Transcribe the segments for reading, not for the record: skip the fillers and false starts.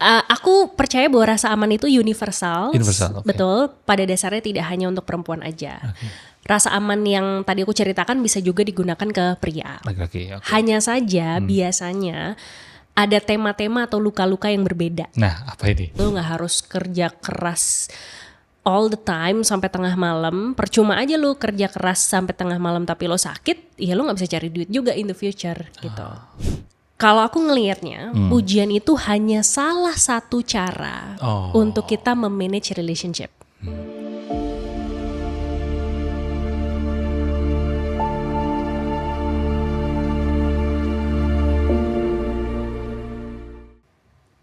Aku percaya bahwa rasa aman itu universal. Universal, oke. Betul. Pada dasarnya tidak hanya untuk perempuan aja. Rasa aman yang tadi aku ceritakan bisa juga digunakan ke pria. Laki-laki, oke. Hanya saja biasanya ada tema-tema atau luka-luka yang berbeda. Nah, apa ini? Lu nggak harus kerja keras all the time sampai tengah malam. Percuma aja lu kerja keras sampai tengah malam tapi lo sakit, ya lu nggak bisa cari duit juga in the future gitu. Kalau aku ngelihatnya, ujian itu hanya salah satu cara untuk kita memanage relationship.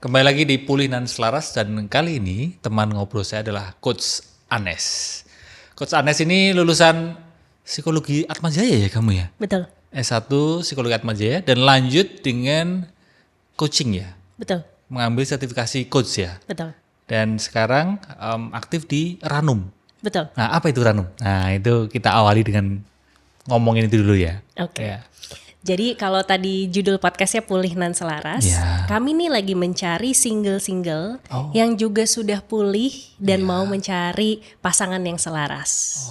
Kembali lagi di Pulih dan Selaras, dan kali ini teman ngobrol saya adalah Coach Anes. Coach Anes ini lulusan Psikologi Atmajaya ya kamu ya? Betul, S1 Psikologi Atmajaya dan lanjut dengan coaching ya? betul, Mengambil sertifikasi coach ya? betul, Dan sekarang aktif di Ranum. betul. Nah, apa itu Ranum? Nah, itu kita awali dengan ngomongin itu dulu ya. Oke. Ya. Jadi kalau tadi judul podcastnya Pulih dan Selaras, Ya. kami nih lagi mencari single-single yang juga sudah pulih dan mau mencari pasangan yang selaras.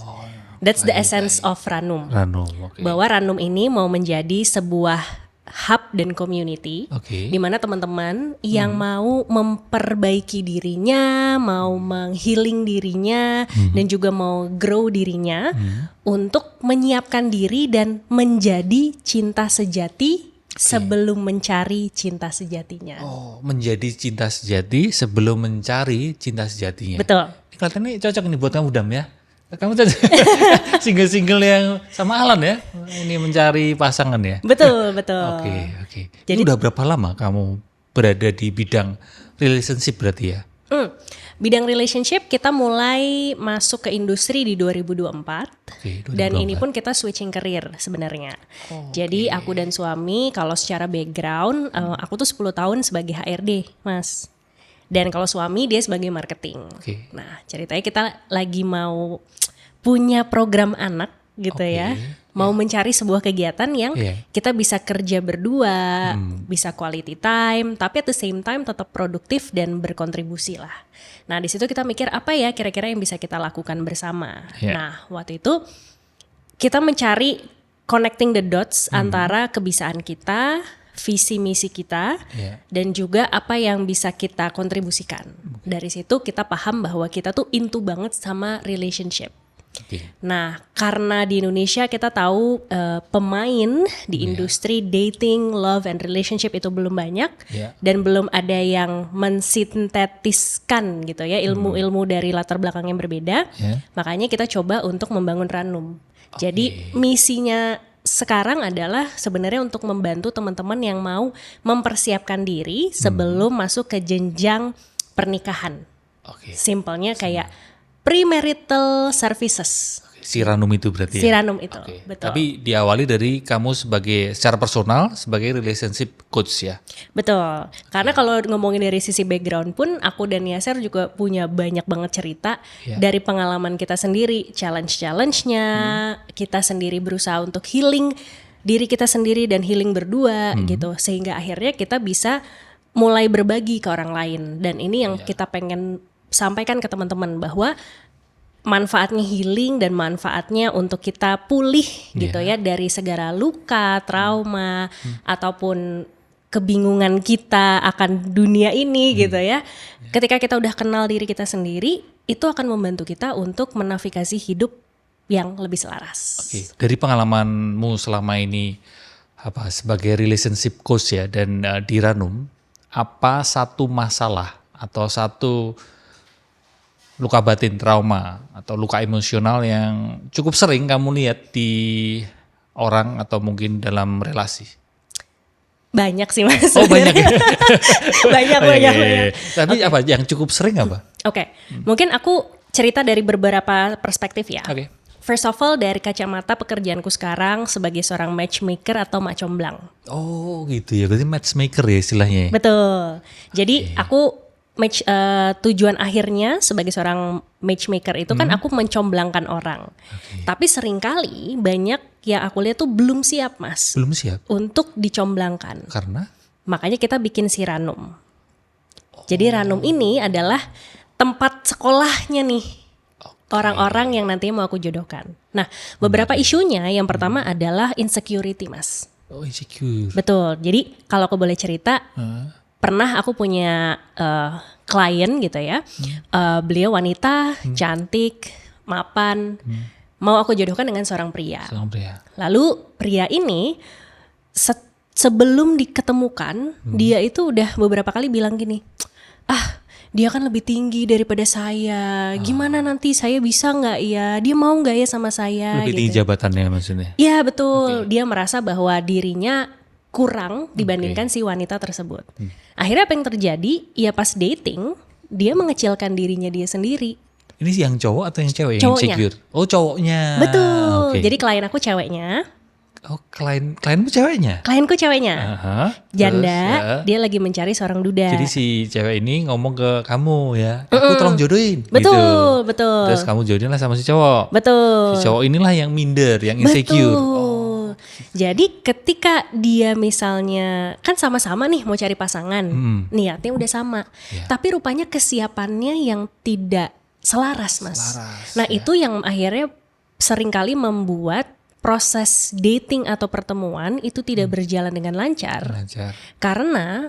That's the essence of Ranum. Ranum, oke. Bahwa Ranum ini mau menjadi sebuah hub dan community Oke. di mana teman-teman yang mau memperbaiki dirinya, mau menghealing dirinya, dan juga mau grow dirinya untuk menyiapkan diri dan menjadi cinta sejati sebelum mencari cinta sejatinya. Oh, menjadi cinta sejati sebelum mencari cinta sejatinya. Betul. Ini kelihatannya cocok nih buat kamu, Dam ya. Kamu cocok single-single yang sama Alan ya. Ini mencari pasangan ya. Betul, betul. Oke. Jadi udah berapa lama kamu berada di bidang relationship berarti ya? Bidang relationship kita mulai masuk ke industri di 2024. Oke, 2024. Dan ini pun kita switching career sebenarnya. Jadi aku dan suami kalau secara background aku tuh 10 tahun sebagai HRD, Mas. Dan kalau suami dia sebagai marketing. Oke. Nah, ceritanya kita lagi mau punya program anak gitu ya. Mau mencari sebuah kegiatan yang kita bisa kerja berdua, bisa quality time, tapi at the same time tetap produktif dan berkontribusi lah. Nah, di situ kita mikir apa ya kira-kira yang bisa kita lakukan bersama. Nah, waktu itu kita mencari connecting the dots antara kebiasaan kita, visi misi kita, dan juga apa yang bisa kita kontribusikan. Dari situ kita paham bahwa kita tuh into banget sama relationship. Nah, karena di Indonesia kita tahu pemain di industri dating, love, and relationship itu belum banyak, dan belum ada yang mensintetiskan gitu ya ilmu-ilmu dari latar belakang yang berbeda. Makanya kita coba untuk membangun Ranum. Jadi misinya sekarang adalah sebenarnya untuk membantu teman-teman yang mau mempersiapkan diri sebelum masuk ke jenjang pernikahan. Simpelnya kayak premarital services. Si Ranum itu berarti Si ya? Ranum itu, betul. Tapi diawali dari kamu sebagai secara personal sebagai relationship coach ya? Betul. Karena kalau ngomongin dari sisi background pun aku dan Yaser juga punya banyak banget cerita dari pengalaman kita sendiri, challenge-challenge-nya, kita sendiri berusaha untuk healing diri kita sendiri dan healing berdua gitu. Sehingga akhirnya kita bisa mulai berbagi ke orang lain, dan ini yang kita pengen sampaikan ke teman-teman bahwa manfaatnya healing dan manfaatnya untuk kita pulih gitu ya dari segala luka, trauma ataupun kebingungan kita akan dunia ini gitu ya. Ketika kita udah kenal diri kita sendiri, itu akan membantu kita untuk menavigasi hidup yang lebih selaras. Dari pengalamanmu selama ini sebagai relationship coach ya dan di Ranum, apa satu masalah atau satu luka batin, trauma, atau luka emosional yang cukup sering kamu lihat di orang atau mungkin dalam relasi? Banyak sih Mas. Oh banyak ya? banyak. Tapi apa yang cukup sering apa? Mungkin aku cerita dari beberapa perspektif ya. First of all, dari kacamata pekerjaanku sekarang sebagai seorang matchmaker atau mak comblang. Oh gitu ya, berarti matchmaker ya istilahnya. Betul. Jadi aku tujuan akhirnya sebagai seorang matchmaker itu kan aku mencomblangkan orang. Tapi seringkali banyak yang aku lihat tuh belum siap Mas. Belum siap? Untuk dicomblangkan. Karena? Makanya kita bikin si Ranum. Jadi Ranum ini adalah tempat sekolahnya nih orang-orang yang nantinya mau aku jodohkan. Nah, beberapa isunya yang pertama adalah insecurity, Mas. Oh, insecure. Betul. Jadi kalau aku boleh cerita, pernah aku punya klien gitu ya. Beliau wanita, cantik, mapan, mau aku jodohkan dengan seorang pria. Lalu pria ini sebelum diketemukan, dia itu udah beberapa kali bilang gini, dia kan lebih tinggi daripada saya. Gimana nanti saya bisa nggak ya? Dia mau nggak ya sama saya? Lebih tinggi jabatannya maksudnya? Iya betul. Dia merasa bahwa dirinya kurang dibandingkan si wanita tersebut. Akhirnya apa yang terjadi? Ya pas dating, dia mengecilkan dirinya dia sendiri. Ini yang cowok atau yang cewek? Cowoknya. Yang insecure? Oh, cowoknya. Betul. Jadi klien aku ceweknya. Oh, klienmu ceweknya? Klienku ceweknya. Janda, terus, dia lagi mencari seorang duda. Jadi si cewek ini ngomong ke kamu ya, aku tolong jodohin. Betul, gitu. betul. Terus kamu jodohin lah sama si cowok. Betul. Si cowok inilah yang minder, yang insecure. Betul. Jadi ketika dia misalnya, kan sama-sama nih mau cari pasangan, niatnya udah sama. Tapi rupanya kesiapannya yang tidak selaras, Mas. Nah itu yang akhirnya seringkali membuat proses dating atau pertemuan itu tidak berjalan dengan lancar. Karena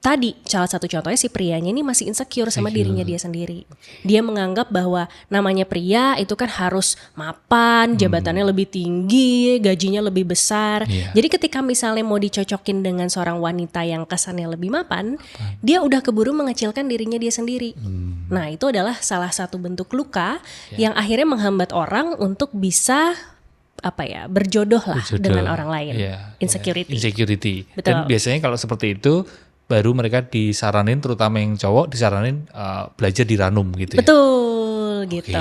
tadi salah satu contohnya si prianya ini masih insecure sama dirinya dia sendiri. Dia menganggap bahwa namanya pria itu kan harus mapan, jabatannya lebih tinggi, gajinya lebih besar. Jadi ketika misalnya mau dicocokin dengan seorang wanita yang kesannya lebih mapan, dia udah keburu mengecilkan dirinya dia sendiri. Nah itu adalah salah satu bentuk luka yang akhirnya menghambat orang untuk bisa berjodoh lah dengan orang lain. Insecurity. Betul. Dan biasanya kalau seperti itu baru mereka disaranin, terutama yang cowok disaranin belajar di Ranum gitu ya. Betul gitu.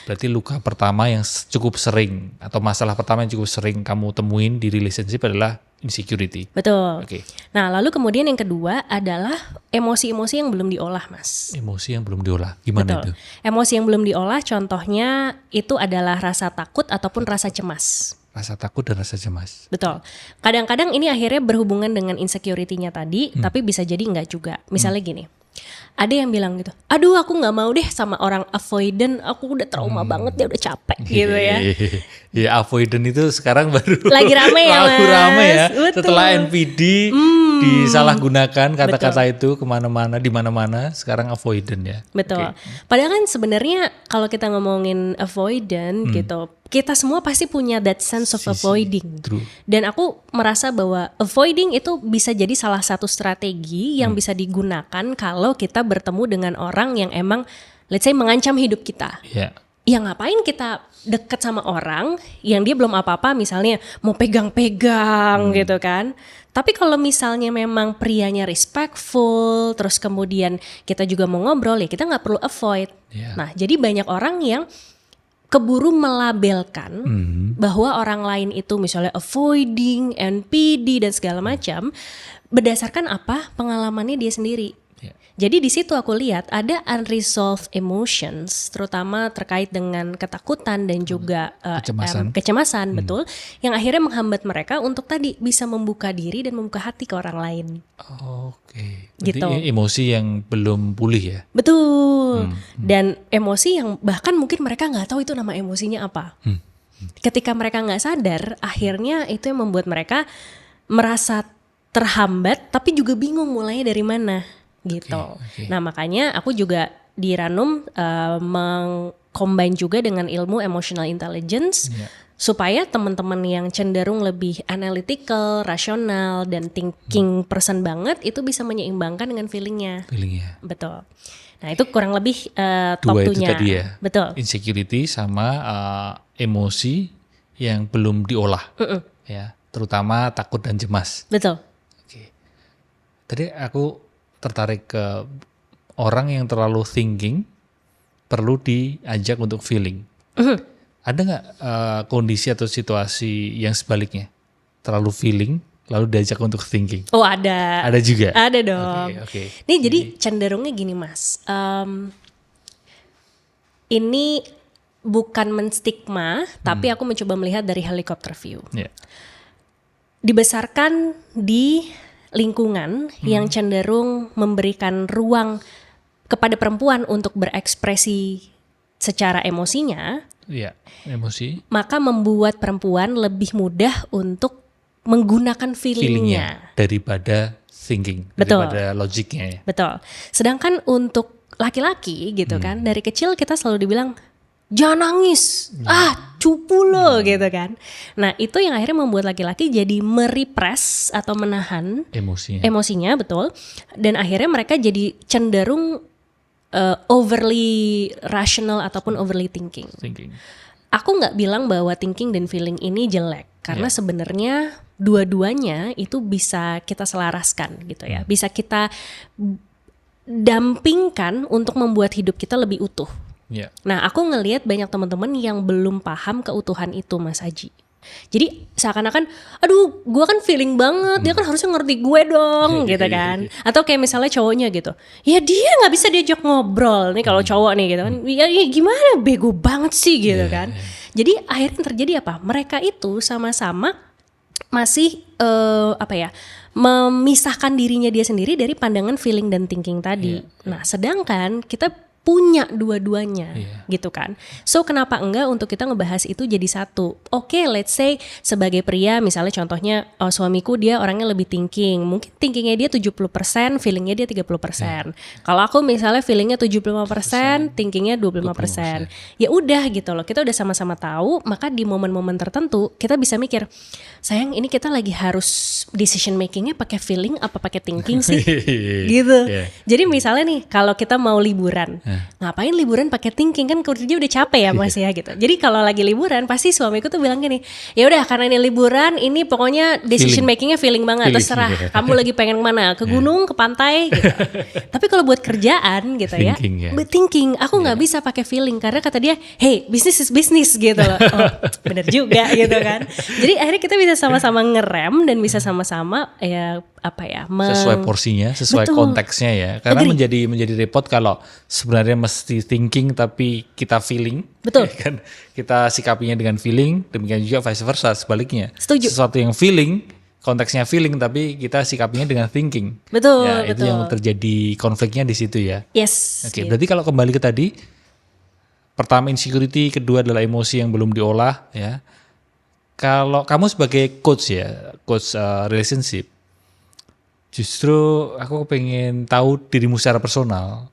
Berarti luka pertama yang cukup sering atau masalah pertama yang cukup sering kamu temuin di relationship adalah insecurity. Betul. Nah, lalu kemudian yang kedua adalah emosi-emosi yang belum diolah, Mas. Emosi yang belum diolah. Gimana itu? Emosi yang belum diolah contohnya itu adalah rasa takut ataupun rasa cemas. Rasa takut dan rasa cemas. Betul. Kadang-kadang ini akhirnya berhubungan dengan insecurity-nya tadi, tapi bisa jadi enggak juga. Misalnya gini. Ada yang bilang gitu, aduh aku gak mau deh sama orang avoidant, aku udah trauma banget, dia udah capek gitu ya. Ya avoidant itu sekarang baru lagi rame ya Mas. Rame ya. Betul. Setelah NPD disalahgunakan kata-kata itu kemana-mana, di mana-mana, sekarang avoidant ya. Betul. Padahal kan sebenarnya kalau kita ngomongin avoidant gitu, kita semua pasti punya that sense of avoiding. True. Dan aku merasa bahwa avoiding itu bisa jadi salah satu strategi yang bisa digunakan kalau kita bertemu dengan orang yang emang let's say mengancam hidup kita. Ya ngapain kita deket sama orang yang dia belum apa-apa, misalnya mau pegang-pegang gitu kan. Tapi kalau misalnya memang prianya respectful, terus kemudian kita juga mau ngobrol, ya kita gak perlu avoid. Nah jadi banyak orang yang keburu melabelkan bahwa orang lain itu misalnya avoiding, NPD dan segala macam berdasarkan apa pengalamannya dia sendiri. Jadi di situ aku lihat ada unresolved emotions, terutama terkait dengan ketakutan dan juga kecemasan, betul, yang akhirnya menghambat mereka untuk tadi bisa membuka diri dan membuka hati ke orang lain. Gitu. Emosi yang belum pulih ya. Betul. Dan emosi yang bahkan mungkin mereka nggak tahu itu nama emosinya apa. Ketika mereka nggak sadar, akhirnya itu yang membuat mereka merasa terhambat, tapi juga bingung mulainya dari mana. Gitu. Nah makanya aku juga di Ranum mengcombine juga dengan ilmu emotional intelligence supaya teman-teman yang cenderung lebih analytical, rasional dan thinking person banget itu bisa menyeimbangkan dengan feelingnya. Betul. Nah itu kurang lebih top 2-nya. Dua itu tadi ya. Betul. Insecurity sama emosi yang belum diolah, ya, terutama takut dan cemas. Betul. Tadi aku tertarik ke orang yang terlalu thinking perlu diajak untuk feeling. Ada nggak kondisi atau situasi yang sebaliknya, terlalu feeling lalu diajak untuk thinking? Oh ada. Ada juga? Ada dong. Ini jadi cenderungnya gini Mas, ini bukan menstigma, tapi aku mencoba melihat dari helicopter view. Dibesarkan di lingkungan yang cenderung memberikan ruang kepada perempuan untuk berekspresi secara emosinya, emosi, maka membuat perempuan lebih mudah untuk menggunakan feelingnya daripada thinking, Betul. daripada logiknya ya. Betul. Sedangkan untuk laki-laki gitu kan, dari kecil kita selalu dibilang jangan nangis, cupu lo gitu kan. Nah itu yang akhirnya membuat laki-laki jadi merepress atau menahan emosinya, betul. Dan akhirnya mereka jadi cenderung overly rational ataupun overly thinking. Aku nggak bilang bahwa thinking dan feeling ini jelek, karena sebenarnya dua-duanya itu bisa kita selaraskan gitu ya, bisa kita dampingkan untuk membuat hidup kita lebih utuh. Nah aku ngelihat banyak teman-teman yang belum paham keutuhan itu, Mas Aji. Jadi seakan-akan, aduh gue kan feeling banget, dia kan harusnya ngerti gue dong gitu kan. Atau kayak misalnya cowoknya gitu, ya dia gak bisa diajak ngobrol nih kalau cowok nih gitu kan. Ya gimana, bego banget sih gitu kan. Jadi akhirnya terjadi apa? Mereka itu sama-sama masih memisahkan dirinya dia sendiri dari pandangan feeling dan thinking tadi. Nah sedangkan kita punya dua-duanya gitu kan. So kenapa enggak untuk kita ngebahas itu jadi satu. Oke, let's say sebagai pria misalnya contohnya suamiku dia orangnya lebih thinking. Mungkin thinkingnya dia 70%, feelingnya dia 30%. Kalau aku misalnya feelingnya 75%, thinkingnya 25%. Ya udah gitu loh, kita udah sama-sama tahu, maka di momen-momen tertentu kita bisa mikir, sayang ini kita lagi harus decision makingnya pakai feeling apa pakai thinking sih? Gitu. Jadi misalnya nih kalau kita mau liburan, ngapain liburan pakai thinking, kan kerja udah capek ya Mas ya gitu. Jadi kalau lagi liburan pasti suamiku tuh bilang gini, ya udah karena ini liburan, ini pokoknya decision makingnya feeling banget, terserah kamu lagi pengen kemana, ke gunung, ke pantai gitu. Tapi kalau buat kerjaan gitu thinking, aku nggak bisa pakai feeling karena kata dia, hey business is business gitu loh. Oh, bener juga gitu kan. Jadi akhirnya kita bisa sama-sama ngerem dan bisa sama-sama sesuai porsinya, sesuai konteksnya ya. Karena menjadi repot kalau sebenarnya mesti thinking tapi kita feeling. Betul. Kan kita sikapinya dengan feeling, demikian juga vice versa sebaliknya. Setuju. Sesuatu yang feeling, konteksnya feeling tapi kita sikapinya dengan thinking. Betul, ya, itu yang terjadi konfliknya di situ ya. Yes. Oke, berarti kalau kembali ke tadi, pertama insecurity, kedua adalah emosi yang belum diolah ya. Kalau kamu sebagai coach ya, coach relationship, justru aku pengen tahu dirimu secara personal.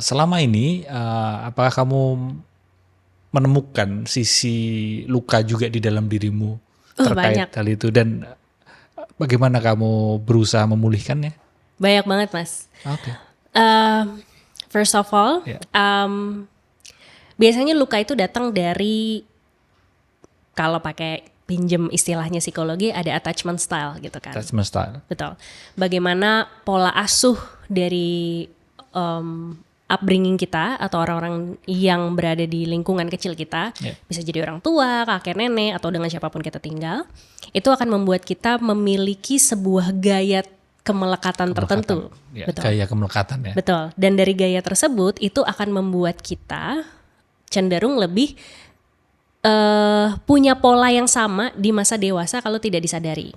Selama ini, apakah kamu menemukan sisi luka juga di dalam dirimu terkait hal itu? Dan bagaimana kamu berusaha memulihkannya? Banyak banget, Mas. Okay. First of all, biasanya luka itu datang dari, kalau pakai pinjem istilahnya psikologi, ada attachment style gitu kan. Attachment style. Betul. Bagaimana pola asuh dari upbringing kita atau orang-orang yang berada di lingkungan kecil kita, bisa jadi orang tua, kakek nenek, atau dengan siapapun kita tinggal, itu akan membuat kita memiliki sebuah gaya kemelekatan tertentu. Ya, betul. Gaya kemelekatan ya. Betul. Dan dari gaya tersebut itu akan membuat kita cenderung lebih punya pola yang sama di masa dewasa kalau tidak disadari.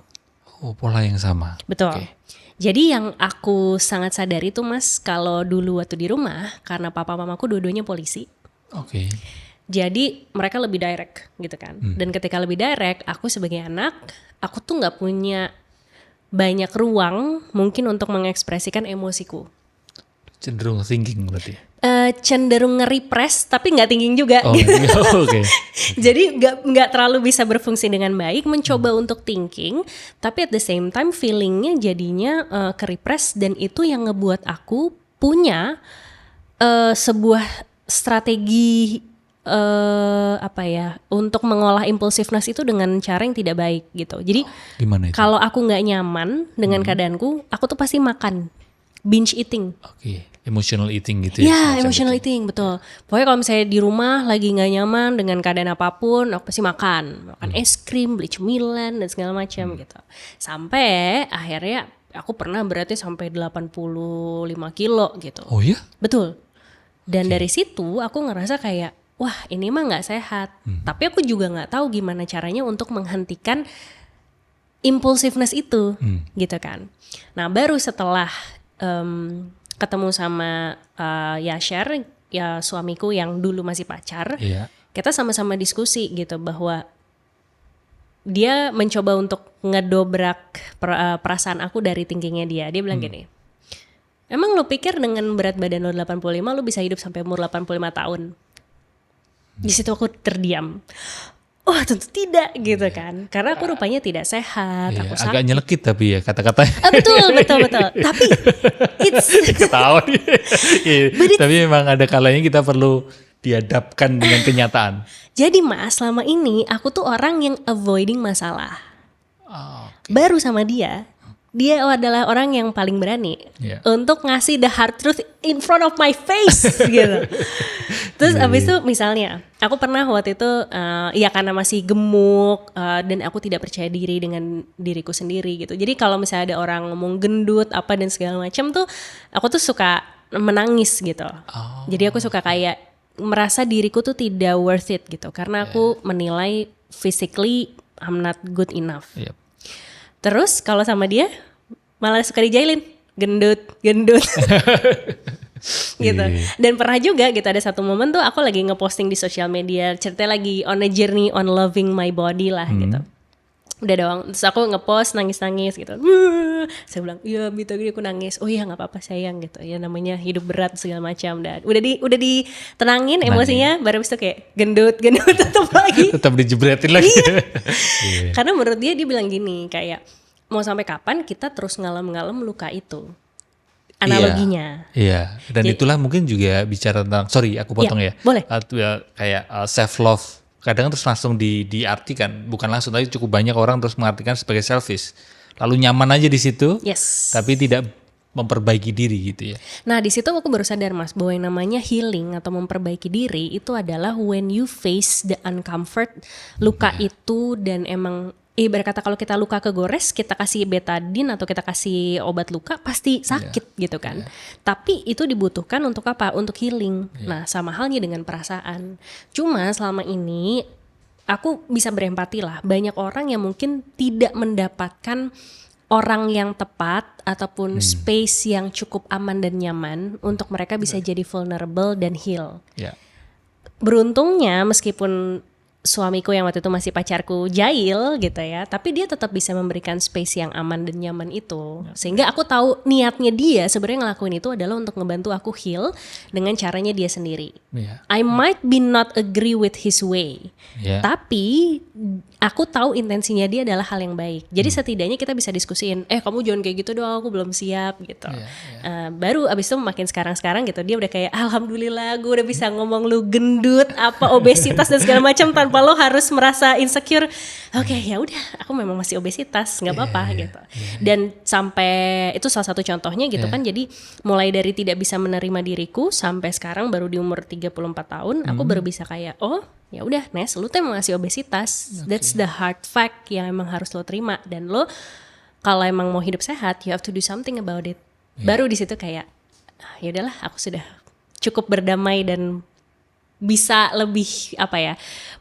Oh, pola yang sama. Betul. Okay. Jadi yang aku sangat sadari tuh Mas, kalau dulu waktu di rumah, karena papa mamaku dua-duanya polisi. Oke. Okay. Jadi mereka lebih direct gitu kan. Dan ketika lebih direct, aku sebagai anak, aku tuh nggak punya banyak ruang mungkin untuk mengekspresikan emosiku. Cenderung thinking berarti. Cenderung nge-repress tapi nggak thinking juga. Oh, gitu. Okay. Jadi nggak terlalu bisa berfungsi dengan baik, mencoba untuk thinking, tapi at the same time feelingnya jadinya ke-repress, dan itu yang ngebuat aku punya sebuah strategi untuk mengolah impulsiveness itu dengan cara yang tidak baik gitu. Jadi kalau aku nggak nyaman dengan keadaanku, aku tuh pasti makan, binge eating. Oke. Emotional eating gitu ya? Ya, emotional eating, betul. Pokoknya kalau misalnya di rumah lagi gak nyaman dengan keadaan apapun, aku pasti makan es krim, beli cemilan, dan segala macam gitu. Sampai akhirnya aku pernah berarti sampai 85 kilo gitu. Oh iya? Betul. Dan dari situ aku ngerasa kayak, wah ini mah gak sehat. Tapi aku juga gak tahu gimana caranya untuk menghentikan impulsiveness itu, gitu kan. Nah baru setelah ketemu sama Yasher, ya suamiku yang dulu masih pacar, kita sama-sama diskusi gitu bahwa dia mencoba untuk ngedobrak perasaan aku dari thinkingnya dia. Dia bilang gini, emang lo pikir dengan berat badan lo 85 lo bisa hidup sampai umur 85 tahun? Di situ aku terdiam. Oh tentu tidak gitu kan. Karena aku rupanya tidak sehat, aku sakit. Agak nyelekit tapi ya kata-katanya. Betul. Tapi it's ketawa. Tapi memang ada kalanya kita perlu dihadapkan dengan kenyataan. Jadi Mas, selama ini aku tuh orang yang avoiding masalah. Baru sama dia adalah orang yang paling berani untuk ngasih the hard truth in front of my face gitu. Terus abis itu misalnya, aku pernah waktu itu ya karena masih gemuk dan aku tidak percaya diri dengan diriku sendiri gitu. Jadi kalau misalnya ada orang ngomong gendut apa dan segala macam tuh, aku tuh suka menangis gitu. Jadi aku suka kayak merasa diriku tuh tidak worth it gitu, karena aku menilai physically I'm not good enough. Terus kalau sama dia malah suka dijailin, gendut gitu. Dan pernah juga gitu ada satu momen tuh aku lagi ngeposting di sosial media, cerita lagi on a journey on loving my body lah gitu. Udah doang, terus aku ngepost nangis-nangis gitu. Saya bilang, iya Bita aku nangis. Oh iya nggak apa-apa sayang gitu. Ya namanya hidup berat segala macam. Dan udah ditenangin emosinya, baru habis itu kayak gendut tetap lagi. Tetap dijebretin lagi. Karena menurut dia bilang gini kayak mau sampai kapan kita terus ngalem luka itu. Analoginya. Iya. Dan itulah mungkin juga bicara tentang, sorry aku potong ya. Boleh. Kayak self love. Kadang terus langsung diartikan, bukan langsung, tapi cukup banyak orang terus mengartikan sebagai selfish. Lalu nyaman aja di situ, tapi tidak memperbaiki diri gitu ya. Nah di situ aku baru sadar Mas, bahwa yang namanya healing atau memperbaiki diri itu adalah when you face the uncomfort, luka itu, dan emang ibarat kata kalau kita luka kegores, kita kasih betadine atau kita kasih obat luka pasti sakit gitu kan. Tapi itu dibutuhkan untuk apa? Untuk healing. Nah sama halnya dengan perasaan. Cuma selama ini aku bisa berempati lah. Banyak orang yang mungkin tidak mendapatkan orang yang tepat ataupun space yang cukup aman dan nyaman untuk mereka bisa jadi vulnerable dan heal. Beruntungnya meskipun suamiku yang waktu itu masih pacarku jahil gitu ya, tapi dia tetap bisa memberikan space yang aman dan nyaman itu. Sehingga aku tahu niatnya dia sebenarnya ngelakuin itu adalah untuk ngebantu aku heal dengan caranya dia sendiri. I might be not agree with his way, tapi aku tahu intensinya dia adalah hal yang baik. Jadi setidaknya kita bisa diskusiin, kamu jangan kayak gitu dong, aku belum siap gitu. Baru abis itu makin sekarang gitu dia udah kayak alhamdulillah gue udah bisa ngomong lu gendut, apa obesitas dan segala macam tanpa lo harus merasa insecure. Oke, ya udah, aku memang masih obesitas, nggak apa-apa gitu. Dan sampai itu salah satu contohnya gitu kan. Jadi mulai dari tidak bisa menerima diriku sampai sekarang baru di umur 34 tahun, aku baru bisa kayak ya udah Nes, lu tuh emang masih obesitas. That's the hard fact yang emang harus lo terima. Dan lo kalau emang mau hidup sehat, you have to do something about it. Baru di situ kayak ya udahlah, aku sudah cukup berdamai dan bisa lebih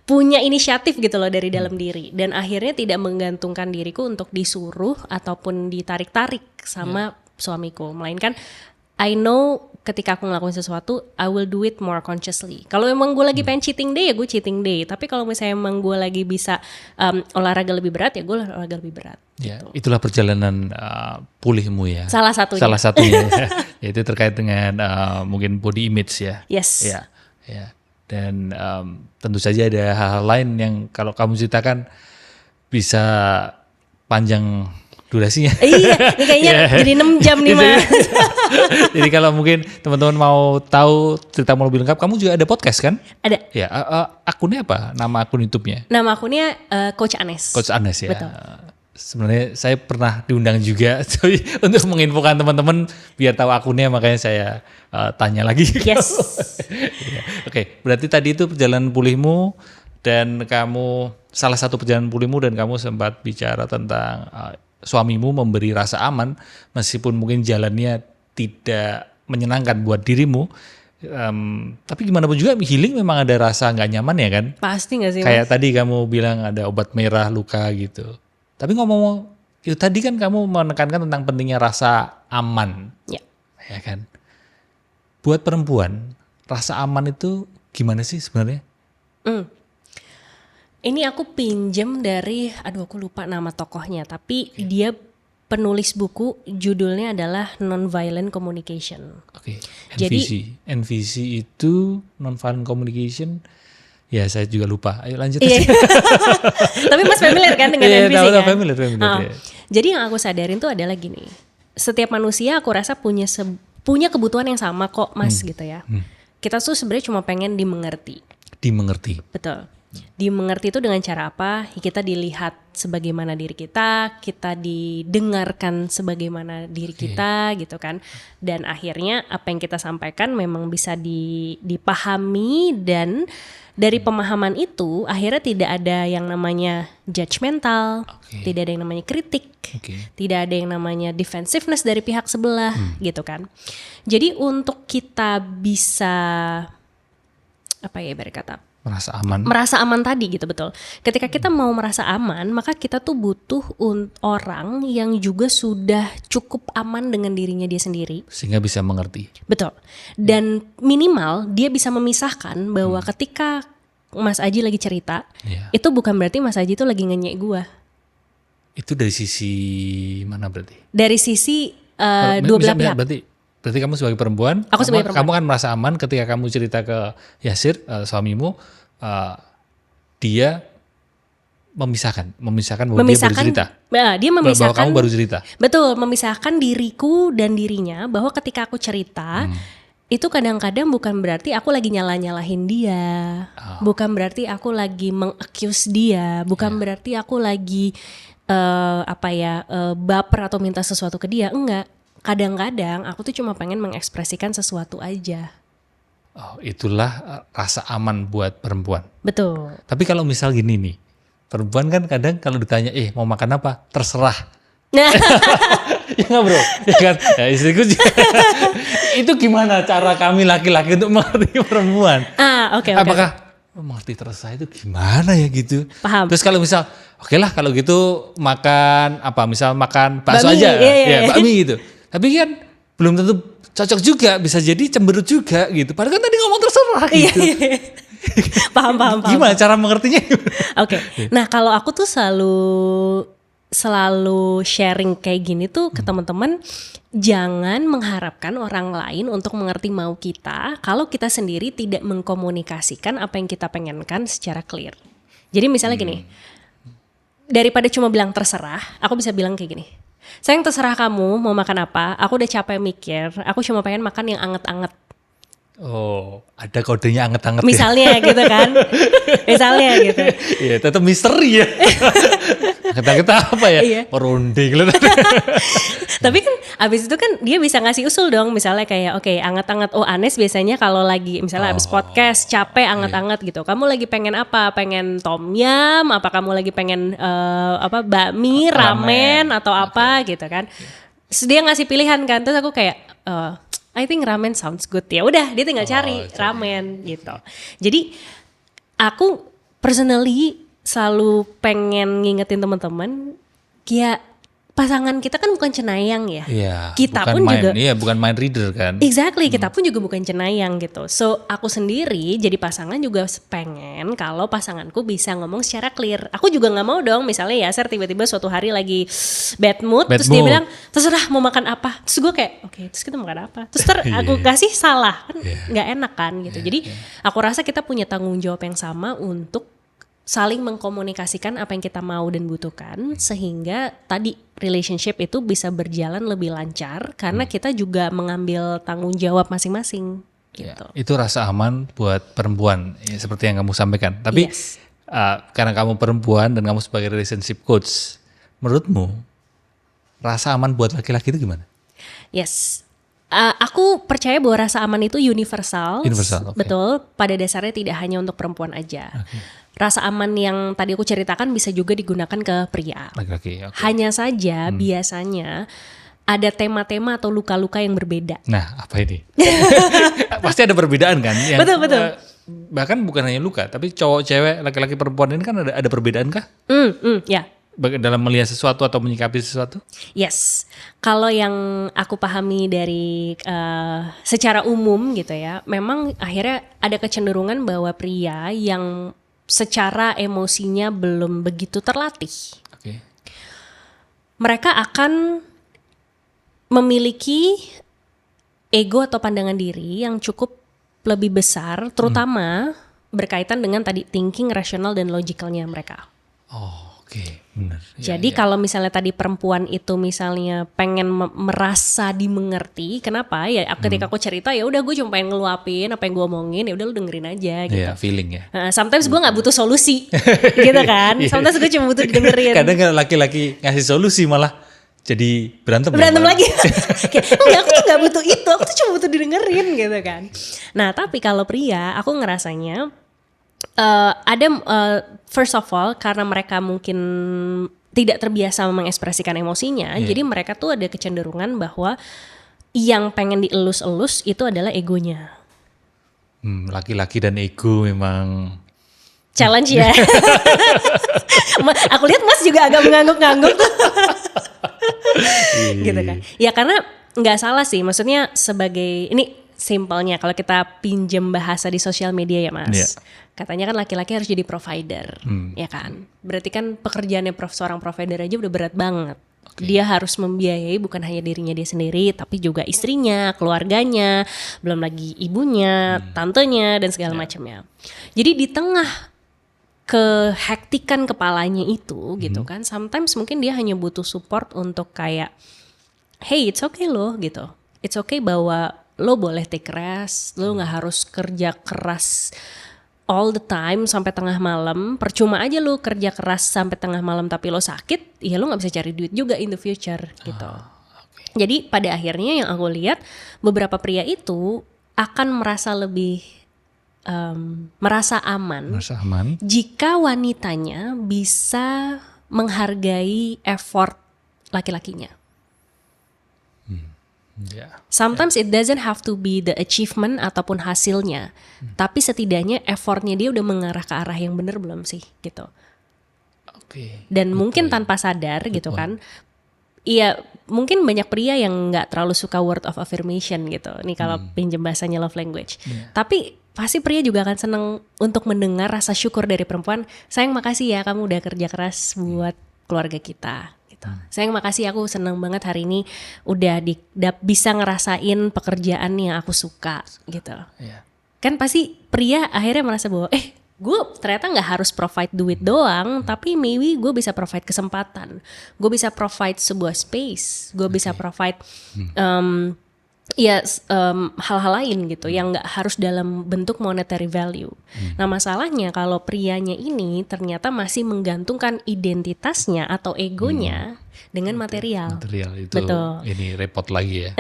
punya inisiatif gitu loh dari dalam diri, dan akhirnya tidak menggantungkan diriku untuk disuruh ataupun ditarik-tarik sama suamiku, melainkan I know ketika aku ngelakuin sesuatu I will do it more consciously. Kalau emang gue lagi pengen cheating day ya gue cheating day, tapi kalau misalnya emang gue lagi bisa olahraga lebih berat ya gue olahraga lebih berat. Gitu. Itulah perjalanan pulihmu ya. Salah satunya Yaitu terkait dengan mungkin body image ya. Yes. Ya. Dan tentu saja ada hal-hal lain yang kalau kamu ceritakan bisa panjang durasinya. Iya, ini kayaknya jadi 6 jam nih Mas. Jadi kalau mungkin teman-teman mau tahu cerita mau lebih lengkap, kamu juga ada podcast kan? Ada. Ya, akunnya apa? Nama akun YouTube-nya? Nama akunnya Coach Anes. Coach Anes ya. Betul. Sebenarnya saya pernah diundang juga untuk menginfokan teman-teman biar tahu akunnya, makanya saya tanya lagi. Yes. Oke, berarti tadi itu perjalanan pulihmu, dan kamu salah satu perjalanan pulihmu, dan kamu sempat bicara tentang suamimu memberi rasa aman meskipun mungkin jalannya tidak menyenangkan buat dirimu. Tapi gimana pun juga healing memang ada rasa nggak nyaman ya kan? Pasti nggak sih Mas? Kayak tadi kamu bilang ada obat merah luka gitu. Tapi ngomong itu tadi kan kamu menekankan tentang pentingnya rasa aman, Ya. ya kan? Buat perempuan, rasa aman itu gimana sih sebenarnya? Ini aku pinjem dari, aku lupa nama tokohnya, tapi dia penulis buku, judulnya adalah Nonviolent Communication. Oke. Jadi NVC itu Nonviolent Communication. Ya saya juga lupa. Ayo lanjut. Iya. Tapi Mas familiar kan dengan NVC kan? Familiar. Ya. Jadi yang aku sadarin tuh adalah gini. Setiap manusia aku rasa punya kebutuhan yang sama kok Mas gitu ya. Kita tuh sebenarnya cuma pengen dimengerti. Dimengerti. Betul. Dimengerti itu dengan cara apa? Kita dilihat sebagaimana diri kita didengarkan sebagaimana diri kita gitu kan. Dan akhirnya apa yang kita sampaikan memang bisa dipahami, dan dari pemahaman itu akhirnya tidak ada yang namanya judgmental, tidak ada yang namanya kritik, tidak ada yang namanya defensiveness dari pihak sebelah gitu kan. Jadi untuk kita bisa ibarat kata merasa aman tadi gitu, betul. Ketika kita mau merasa aman, maka kita tuh butuh orang yang juga sudah cukup aman dengan dirinya dia sendiri, sehingga bisa mengerti. Betul. Dan minimal dia bisa memisahkan bahwa ketika Mas Aji lagi cerita, itu bukan berarti Mas Aji tuh lagi ngenyek gua. Itu dari sisi mana berarti? Dari sisi dua belah pihak. Berarti kamu sebagai perempuan, kamu kan merasa aman ketika kamu cerita ke Yasir, suamimu, dia memisahkan bahwa dia baru cerita. Dia memisahkan bahwa kamu baru cerita. Betul, memisahkan diriku dan dirinya, bahwa ketika aku cerita, itu kadang-kadang bukan berarti aku lagi nyalahin dia, bukan berarti aku lagi meng-accuse dia, bukan berarti aku lagi baper atau minta sesuatu ke dia, enggak. Kadang-kadang aku tuh cuma pengen mengekspresikan sesuatu aja. Oh, itulah rasa aman buat perempuan. Betul. Tapi kalau misal gini nih, perempuan kan kadang kalau ditanya, mau makan apa? Terserah. Ya nggak bro? Ya kan? Ya, istriku juga. Itu gimana cara kami laki-laki untuk mengerti perempuan? Oke. Apakah mengerti terserah itu gimana ya gitu? Paham. Terus kalau misal, oke lah kalau gitu makan apa? Misal makan bakso aja, bakmi gitu. Tapi kan belum tentu cocok juga, bisa jadi cemberut juga gitu. Padahal kan tadi ngomong terserah gitu. Paham. Gimana cara mengertinya? Oke. Nah kalau aku tuh selalu sharing kayak gini tuh ke teman-teman, jangan mengharapkan orang lain untuk mengerti mau kita kalau kita sendiri tidak mengkomunikasikan apa yang kita pengenkan secara clear. Jadi misalnya gini, daripada cuma bilang terserah, aku bisa bilang kayak gini. Sayang, terserah kamu mau makan apa, aku udah capek mikir, aku cuma pengen makan yang anget-anget. Oh, ada kodenya anget-anget. Misalnya gitu kan. Misalnya gitu. Iya, tetap misteri ya. Anget-anget apa ya? Iya. Ronde gitu. Tapi kan abis itu kan dia bisa ngasih usul dong. Misalnya kayak oke, anget-anget. Oh, Anes biasanya kalau lagi misalnya abis podcast capek anget-anget gitu. Kamu lagi pengen apa? Pengen tom yum? Apa kamu lagi pengen bakmi, ramen atau apa gitu kan. Terus dia ngasih pilihan kan. Terus aku kayak I think ramen sounds good. Ya udah, dia tinggal cari ramen gitu. Jadi aku personally selalu pengen ngingetin teman-teman, ya pasangan kita kan bukan cenayang ya. Iya, kita pun juga bukan mind reader kan. Exactly, kita pun juga bukan cenayang gitu. So aku sendiri jadi pasangan juga pengen kalau pasanganku bisa ngomong secara clear. Aku juga nggak mau dong misalnya Yasir tiba-tiba suatu hari lagi bad mood, terus dia bilang terserah mau makan apa. Terus gue kayak oke, terus kita makan apa? Terus aku kasih salah kan nggak enak kan gitu. Jadi aku rasa kita punya tanggung jawab yang sama untuk saling mengkomunikasikan apa yang kita mau dan butuhkan, sehingga tadi relationship itu bisa berjalan lebih lancar karena kita juga mengambil tanggung jawab masing-masing gitu. Ya, itu rasa aman buat perempuan ya, seperti yang kamu sampaikan. Tapi karena kamu perempuan dan kamu sebagai relationship coach, menurutmu rasa aman buat laki-laki itu gimana? Yes. Aku percaya bahwa rasa aman itu universal. Universal, okay. Betul. Pada dasarnya tidak hanya untuk perempuan aja. Okay. Rasa aman yang tadi aku ceritakan bisa juga digunakan ke pria. Laki-laki. Okay. Hanya saja biasanya ada tema-tema atau luka-luka yang berbeda. Nah, apa ini? Pasti ada perbedaan kan? Betul. Bahkan bukan hanya luka, tapi cowok, cewek, laki-laki, perempuan ini kan ada perbedaan kah? Ya. dalam melihat sesuatu atau menyikapi sesuatu? Yes, kalau yang aku pahami dari secara umum gitu ya, memang akhirnya ada kecenderungan bahwa pria yang secara emosinya belum begitu terlatih, mereka akan memiliki ego atau pandangan diri yang cukup lebih besar, terutama berkaitan dengan tadi thinking, rasional dan logicalnya mereka. Benar. Jadi kalau misalnya tadi perempuan itu misalnya pengen merasa dimengerti, kenapa? Ya ketika aku cerita ya udah gue cuma pengen ngeluapin apa yang gue omongin, ya udah lu dengerin aja gitu. Iya, feeling ya. Sometimes gue nggak butuh solusi, gitu kan? Sometimes gue cuma butuh dengerin. Kadang kalau laki-laki ngasih solusi malah jadi berantem lagi. Enggak, aku tuh gak butuh itu, aku tuh cuma butuh didengerin gitu kan. Nah tapi kalau pria, aku ngerasanya first of all karena mereka mungkin tidak terbiasa mengekspresikan emosinya, jadi mereka tuh ada kecenderungan bahwa yang pengen dielus-elus itu adalah egonya. Laki-laki dan ego memang challenge ya. Aku lihat Mas juga agak mengangguk-ngangguk tuh. Gitu kan. Ya karena nggak salah sih, maksudnya sebagai ini simpelnya kalau kita pinjem bahasa di sosial media ya Mas. Katanya kan laki-laki harus jadi provider, ya kan. Berarti kan pekerjaannya seorang provider aja udah berat banget. Dia harus membiayai bukan hanya dirinya dia sendiri, tapi juga istrinya, keluarganya, belum lagi ibunya, tantenya dan segala macamnya. Jadi di tengah kehektikan kepalanya itu gitu kan, sometimes mungkin dia hanya butuh support untuk kayak, hey it's okay loh gitu, it's okay bahwa lo boleh take rest, lo gak harus kerja keras all the time sampai tengah malam. Percuma aja lo kerja keras sampai tengah malam tapi lo sakit, ya lo gak bisa cari duit juga in the future gitu. Jadi pada akhirnya yang aku lihat beberapa pria itu akan merasa lebih merasa aman jika wanitanya bisa menghargai effort laki-lakinya. Sometimes it doesn't have to be the achievement ataupun hasilnya, tapi setidaknya effortnya dia udah mengarah ke arah yang benar belum sih gitu. Dan mungkin tanpa sadar gitu kan, iya mungkin banyak pria yang nggak terlalu suka word of affirmation gitu. Nih kalau pinjem bahasanya love language, tapi pasti pria juga akan seneng untuk mendengar rasa syukur dari perempuan. Sayang makasih ya kamu udah kerja keras buat keluarga kita. Gitu. Sayang makasih aku seneng banget hari ini udah bisa ngerasain pekerjaan yang aku suka gitu. Kan pasti pria akhirnya merasa bahwa gue ternyata gak harus provide duit doang, tapi maybe gue bisa provide kesempatan. Gue bisa provide sebuah space. Gue bisa provide hal-hal lain gitu yang gak harus dalam bentuk monetary value. Nah masalahnya kalau prianya ini ternyata masih menggantungkan identitasnya atau egonya dengan material. Material itu betul. Ini repot lagi ya.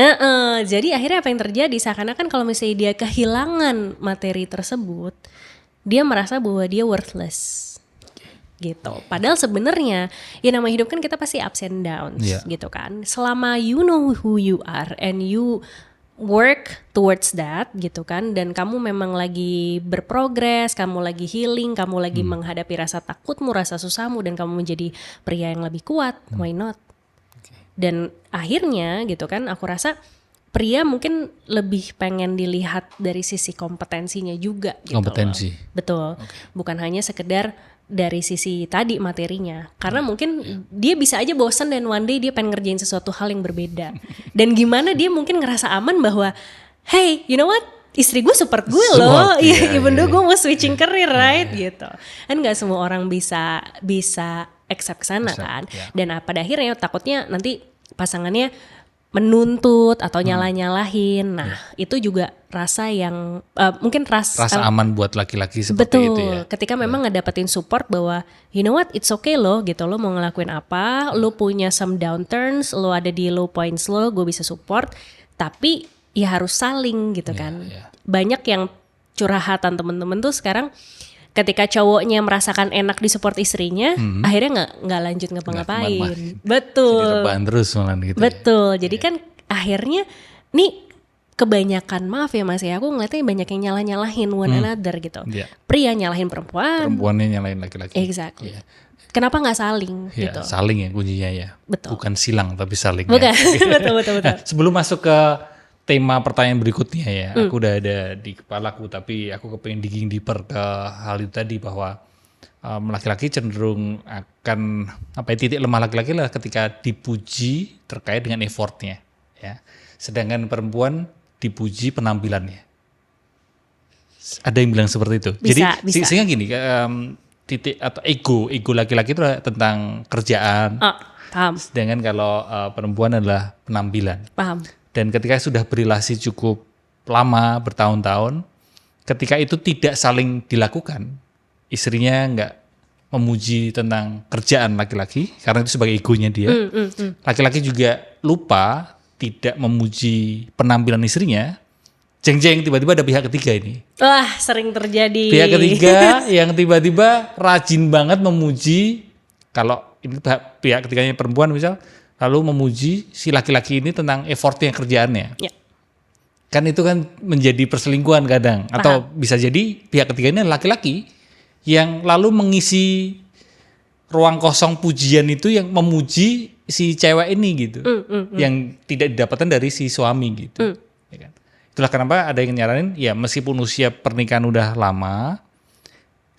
Jadi akhirnya apa yang terjadi seakan-akan kalau misalnya dia kehilangan materi tersebut, dia merasa bahwa dia worthless. Gitu. Padahal sebenarnya ya nama hidup kan kita pasti ups and downs gitu kan. Selama you know who you are and you work towards that gitu kan, dan kamu memang lagi berprogres, kamu lagi healing, kamu lagi menghadapi rasa takutmu, rasa susahmu, dan kamu menjadi pria yang lebih kuat, why not? Dan akhirnya gitu kan, aku rasa pria mungkin lebih pengen dilihat dari sisi kompetensinya juga gitu. Kompetensi. Betul. Bukan hanya sekedar dari sisi tadi materinya, karena mungkin dia bisa aja bosan dan one day dia pengen ngerjain sesuatu hal yang berbeda. Dan gimana dia mungkin ngerasa aman bahwa hey you know what, istri gue support gue loh, even though gue mau switching career right gitu. Kan nggak semua orang bisa accept kesana kan. Dan pada akhirnya takutnya nanti pasangannya menuntut atau nyalah-nyalahin. Nah, itu juga rasa yang mungkin rasa aman buat laki-laki seperti betul, itu ya. Ketika memang ngedapetin support bahwa you know what, it's okay loh gitu, lo mau ngelakuin apa, lo punya some downturns, lo ada di low points lo, gue bisa support, tapi ya harus saling gitu kan. Banyak yang curhatan temen-temen tuh sekarang ketika cowoknya merasakan enak di support istrinya, akhirnya nggak lanjut ngapa-ngapain. Betul. Jadi rebahan terus malah gitu. Betul. Ya? Jadi kan akhirnya nih kebanyakan, maaf ya Mas ya, aku ngeliatnya banyak yang nyalah-nyalahin one another gitu. Pria nyalahin perempuan. Perempuannya nyalahin laki-laki. Exactly. Kenapa nggak saling Ya, gitu? saling ya kuncinya ya. Betul. Bukan silang tapi saling. Bukan, Ya. betul. Nah, sebelum masuk ke tema pertanyaan berikutnya ya, aku udah ada di kepalaku, tapi aku kepengen digging deeper ke hal itu tadi bahwa laki-laki cenderung akan titik lemah laki-laki lah ketika dipuji terkait dengan effortnya, ya. Sedangkan perempuan dipuji penampilannya. Ada yang bilang seperti itu. Bisa. Sehingga gini, titik atau ego laki-laki itu tentang kerjaan. Paham. Sedangkan kalau perempuan adalah penampilan. Paham. Dan ketika sudah berrelasi cukup lama, bertahun-tahun, ketika itu tidak saling dilakukan, istrinya nggak memuji tentang kerjaan laki-laki, karena itu sebagai egonya dia. Laki-laki juga lupa tidak memuji penampilan istrinya, jeng-jeng tiba-tiba ada pihak ketiga ini. Wah, sering terjadi. Pihak ketiga yang tiba-tiba rajin banget memuji, kalau ini pihak ketiganya perempuan misal, lalu memuji si laki-laki ini tentang effortnya kerjaannya. Ya. Kan itu kan menjadi perselingkuhan kadang. Atau bisa jadi pihak ketiganya laki-laki yang lalu mengisi ruang kosong pujian itu yang memuji si cewek ini gitu. Yang tidak didapatkan dari si suami gitu. Ya kan? Itulah kenapa ada yang nyaranin, ya meskipun usia pernikahan udah lama,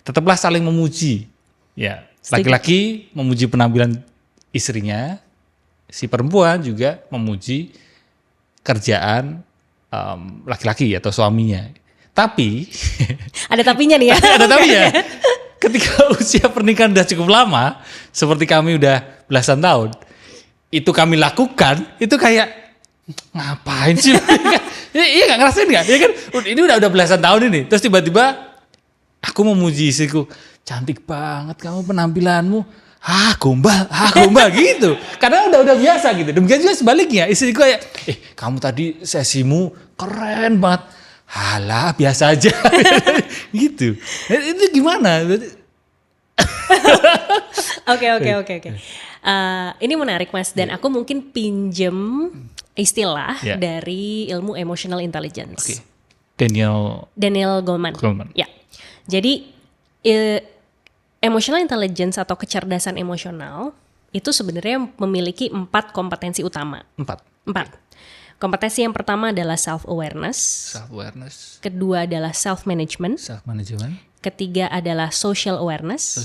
tetaplah saling memuji. Ya, laki-laki memuji penampilan istrinya, si perempuan juga memuji kerjaan laki-laki atau suaminya. Tapi ada tapinya nih ya. Ada tapinya. Ketika usia pernikahan udah cukup lama, seperti kami udah belasan tahun, itu kami lakukan, itu kayak ngapain sih? Iya nggak ngerasain nggak? Ya kan, ini udah belasan tahun ini. Terus tiba-tiba aku memuji istriku, cantik banget kamu penampilanmu. Gombal gitu. Karena udah biasa gitu. Demikian juga sebaliknya, istriku kayak, kamu tadi sesimu keren banget. Halah, biasa aja. Gitu. Itu gimana? Oke. Ini menarik Mas, dan aku mungkin pinjem istilah dari ilmu emotional intelligence. Okay. Daniel Goleman. Ya. Jadi emotional intelligence atau kecerdasan emosional itu sebenarnya memiliki 4 kompetensi utama. 4. Kompetensi yang pertama adalah self-awareness. Kedua adalah self-management. Ketiga adalah social awareness.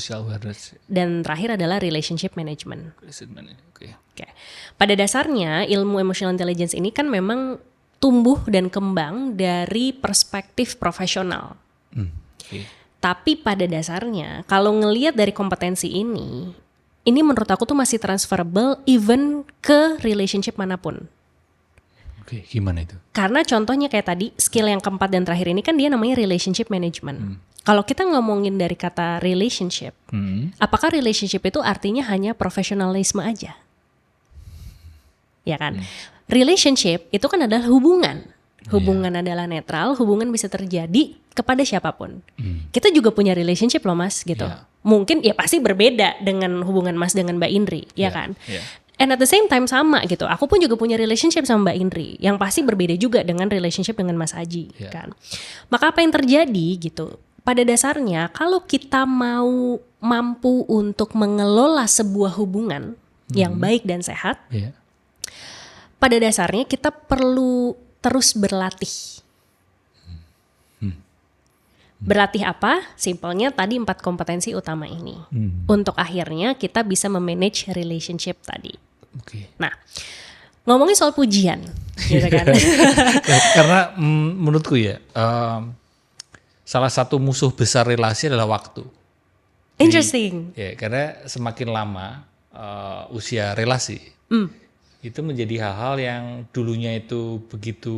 Dan terakhir adalah relationship management. Okay. Pada dasarnya ilmu emotional intelligence ini kan memang tumbuh dan kembang dari perspektif profesional. Tapi pada dasarnya kalau ngelihat dari kompetensi ini menurut aku tuh masih transferable even ke relationship manapun. Oke, gimana itu? Karena contohnya kayak tadi, skill yang keempat dan terakhir ini kan dia namanya relationship management. Kalau kita ngomongin dari kata relationship, apakah relationship itu artinya hanya profesionalisme aja? Ya kan? Relationship itu kan adalah hubungan. Hubungan adalah netral, hubungan bisa terjadi kepada siapapun. Kita juga punya relationship loh Mas gitu. Mungkin ya pasti berbeda dengan hubungan Mas dengan Mbak Indri, ya kan? And at the same time sama gitu. Aku pun juga punya relationship sama Mbak Indri yang pasti berbeda juga dengan relationship dengan Mas Aji, kan. Maka apa yang terjadi gitu? Pada dasarnya kalau kita mau mampu untuk mengelola sebuah hubungan yang baik dan sehat, pada dasarnya kita perlu terus berlatih. Berlatih apa? Simpelnya tadi 4 kompetensi utama ini. Untuk akhirnya kita bisa memanage relationship tadi. Nah, ngomongin soal pujian, gitu kan? Karena menurutku ya, salah satu musuh besar relasi adalah waktu. Interesting. Jadi, ya, karena semakin lama usia relasi, itu menjadi hal-hal yang dulunya itu begitu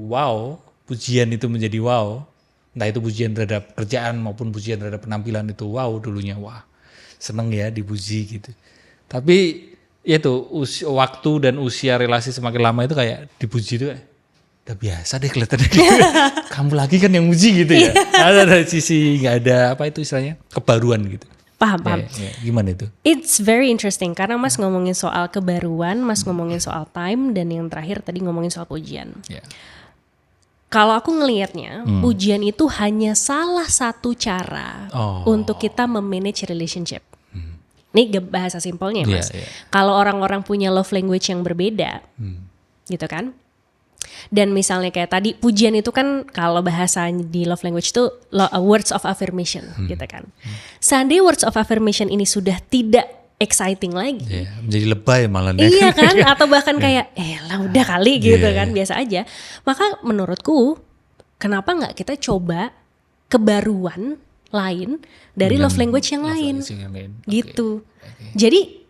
wow, pujian itu menjadi wow. Entah itu pujian terhadap kerjaan maupun pujian terhadap penampilan itu wow dulunya, wah seneng ya dipuji gitu. Tapi ya itu waktu dan usia relasi semakin lama itu kayak dipuji itu kayak udah biasa deh kelihatannya. Kamu lagi kan yang muji gitu ya. Ada dari sisi nggak ada apa itu istilahnya kebaruan gitu. Paham. Ya, gimana itu? It's very interesting karena Mas ngomongin soal kebaruan, Mas ngomongin soal time, dan yang terakhir tadi ngomongin soal pujian. Kalau aku ngelihatnya, pujian itu hanya salah satu cara untuk kita memanage relationship. Ini bahasa simpelnya Mas. Kalau orang-orang punya love language yang berbeda, gitu kan. Dan misalnya kayak tadi pujian itu kan kalau bahasa di love language itu words of affirmation gitu kan. Seandainya words of affirmation ini sudah tidak exciting lagi. Menjadi lebay malah. Iya kan, atau bahkan kayak lah udah kali gitu kan, biasa aja. Maka menurutku kenapa nggak kita coba kebaruan lain dari love language yang lain. Gitu. Jadi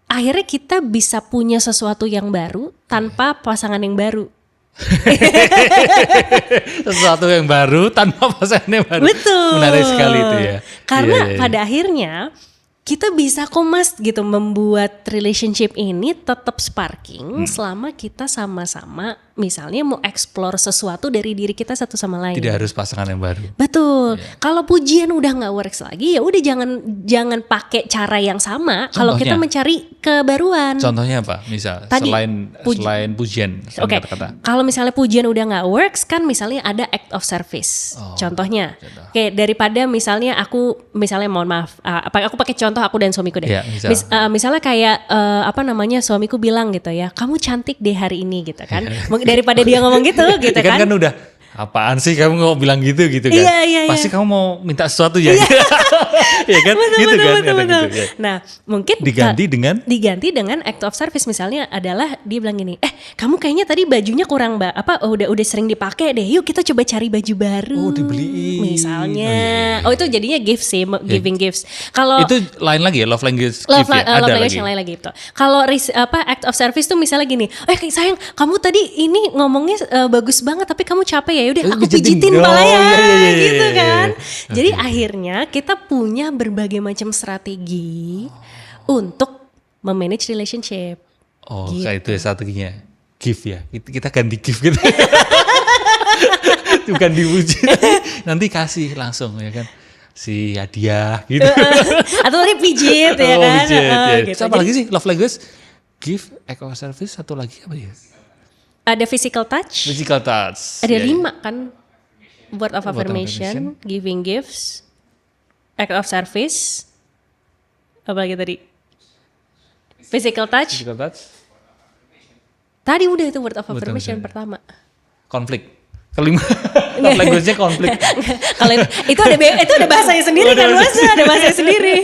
akhirnya kita bisa punya sesuatu yang baru tanpa pasangan yang baru. Sesuatu yang baru tanpa pasangan yang baru. Betul. Menarik sekali itu ya. Karena pada akhirnya kita bisa kok Mas gitu membuat relationship ini tetap sparking selama kita sama-sama misalnya mau explore sesuatu dari diri kita satu sama lain. Tidak harus pasangan yang baru. Betul. Kalau pujian udah nggak works lagi ya udah jangan pakai cara yang sama. Kalau kita mencari kebaruan. Contohnya apa? Misal tadi, selain pujian. Oke. Kalau misalnya pujian udah nggak works kan misalnya ada act of service. Contohnya. Kayak daripada misalnya aku mohon maaf aku pakai contoh aku dan suamiku deh. Misalnya kayak suamiku bilang gitu ya, kamu cantik deh hari ini gitu kan. Daripada dia ngomong gitu kan. Kan udah apaan sih kamu mau bilang gitu kan. Iya. Pasti kamu mau minta sesuatu ya. Iya kan? Betul. Nah, mungkin diganti dengan act of service misalnya adalah dia bilang gini, kamu kayaknya tadi bajunya kurang udah sering dipakai deh. Yuk kita coba cari baju baru. Oh, dibeliin. Misalnya. Oh, itu jadinya gifts sih, giving gifts. Kalau itu lain lagi ya, love language gift love ada language lagi. yang lain lagi itu. Kalau act of service tuh misalnya gini, sayang, kamu tadi ini ngomongnya bagus banget tapi kamu capek ya. Yaudah aku pijitin palanya gitu kan. Jadi akhirnya kita punya berbagai macam strategi untuk memanage relationship. Gitu. Kayak itu ya strateginya. Gift ya. Kita ganti gift gitu. Bukan dipuji. Nanti kasih langsung ya kan. Si hadiah gitu. Atau tadi pijit ya kan. Gitu. So, apa lagi sih love language? Gift, act of service, satu lagi apa ya? Ada physical touch. Ada 5 kan. Word of affirmation, giving gifts, act of service. Apa lagi tadi? Physical touch. Tadi udah itu word of affirmation pertama. Konflik. Kelima. Love language-nya konflik. Kalau itu ada bahasanya sendiri kan Mas, ada bahasanya sendiri.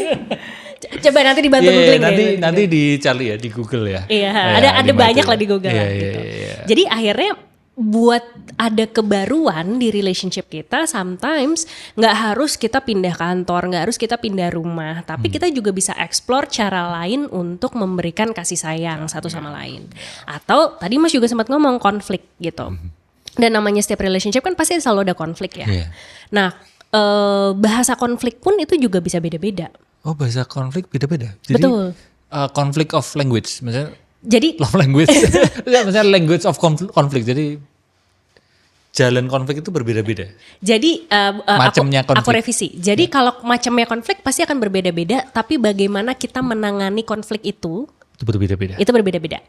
Coba nanti dibantu googling nanti dicari ya di Google ya. Iya, ada banyak lah di Google gitu. Jadi akhirnya buat ada kebaruan di relationship kita, sometimes nggak harus kita pindah kantor, nggak harus kita pindah rumah, tapi kita juga bisa explore cara lain untuk memberikan kasih sayang satu sama lain. Atau tadi Mas juga sempat ngomong konflik gitu. Dan namanya setiap relationship kan pasti selalu ada konflik ya. Nah, bahasa konflik pun itu juga bisa beda-beda. Oh, bahasa konflik beda-beda. Jadi, betul. Conflict of language, misalnya. Jadi love language, misalnya language of conflict. Jadi jalan konflik itu berbeda-beda. Jadi macamnya konflik. Aku revisi. Jadi kalau macamnya konflik pasti akan berbeda-beda. Tapi bagaimana kita menangani konflik itu berbeda-beda. Itu berbeda-beda.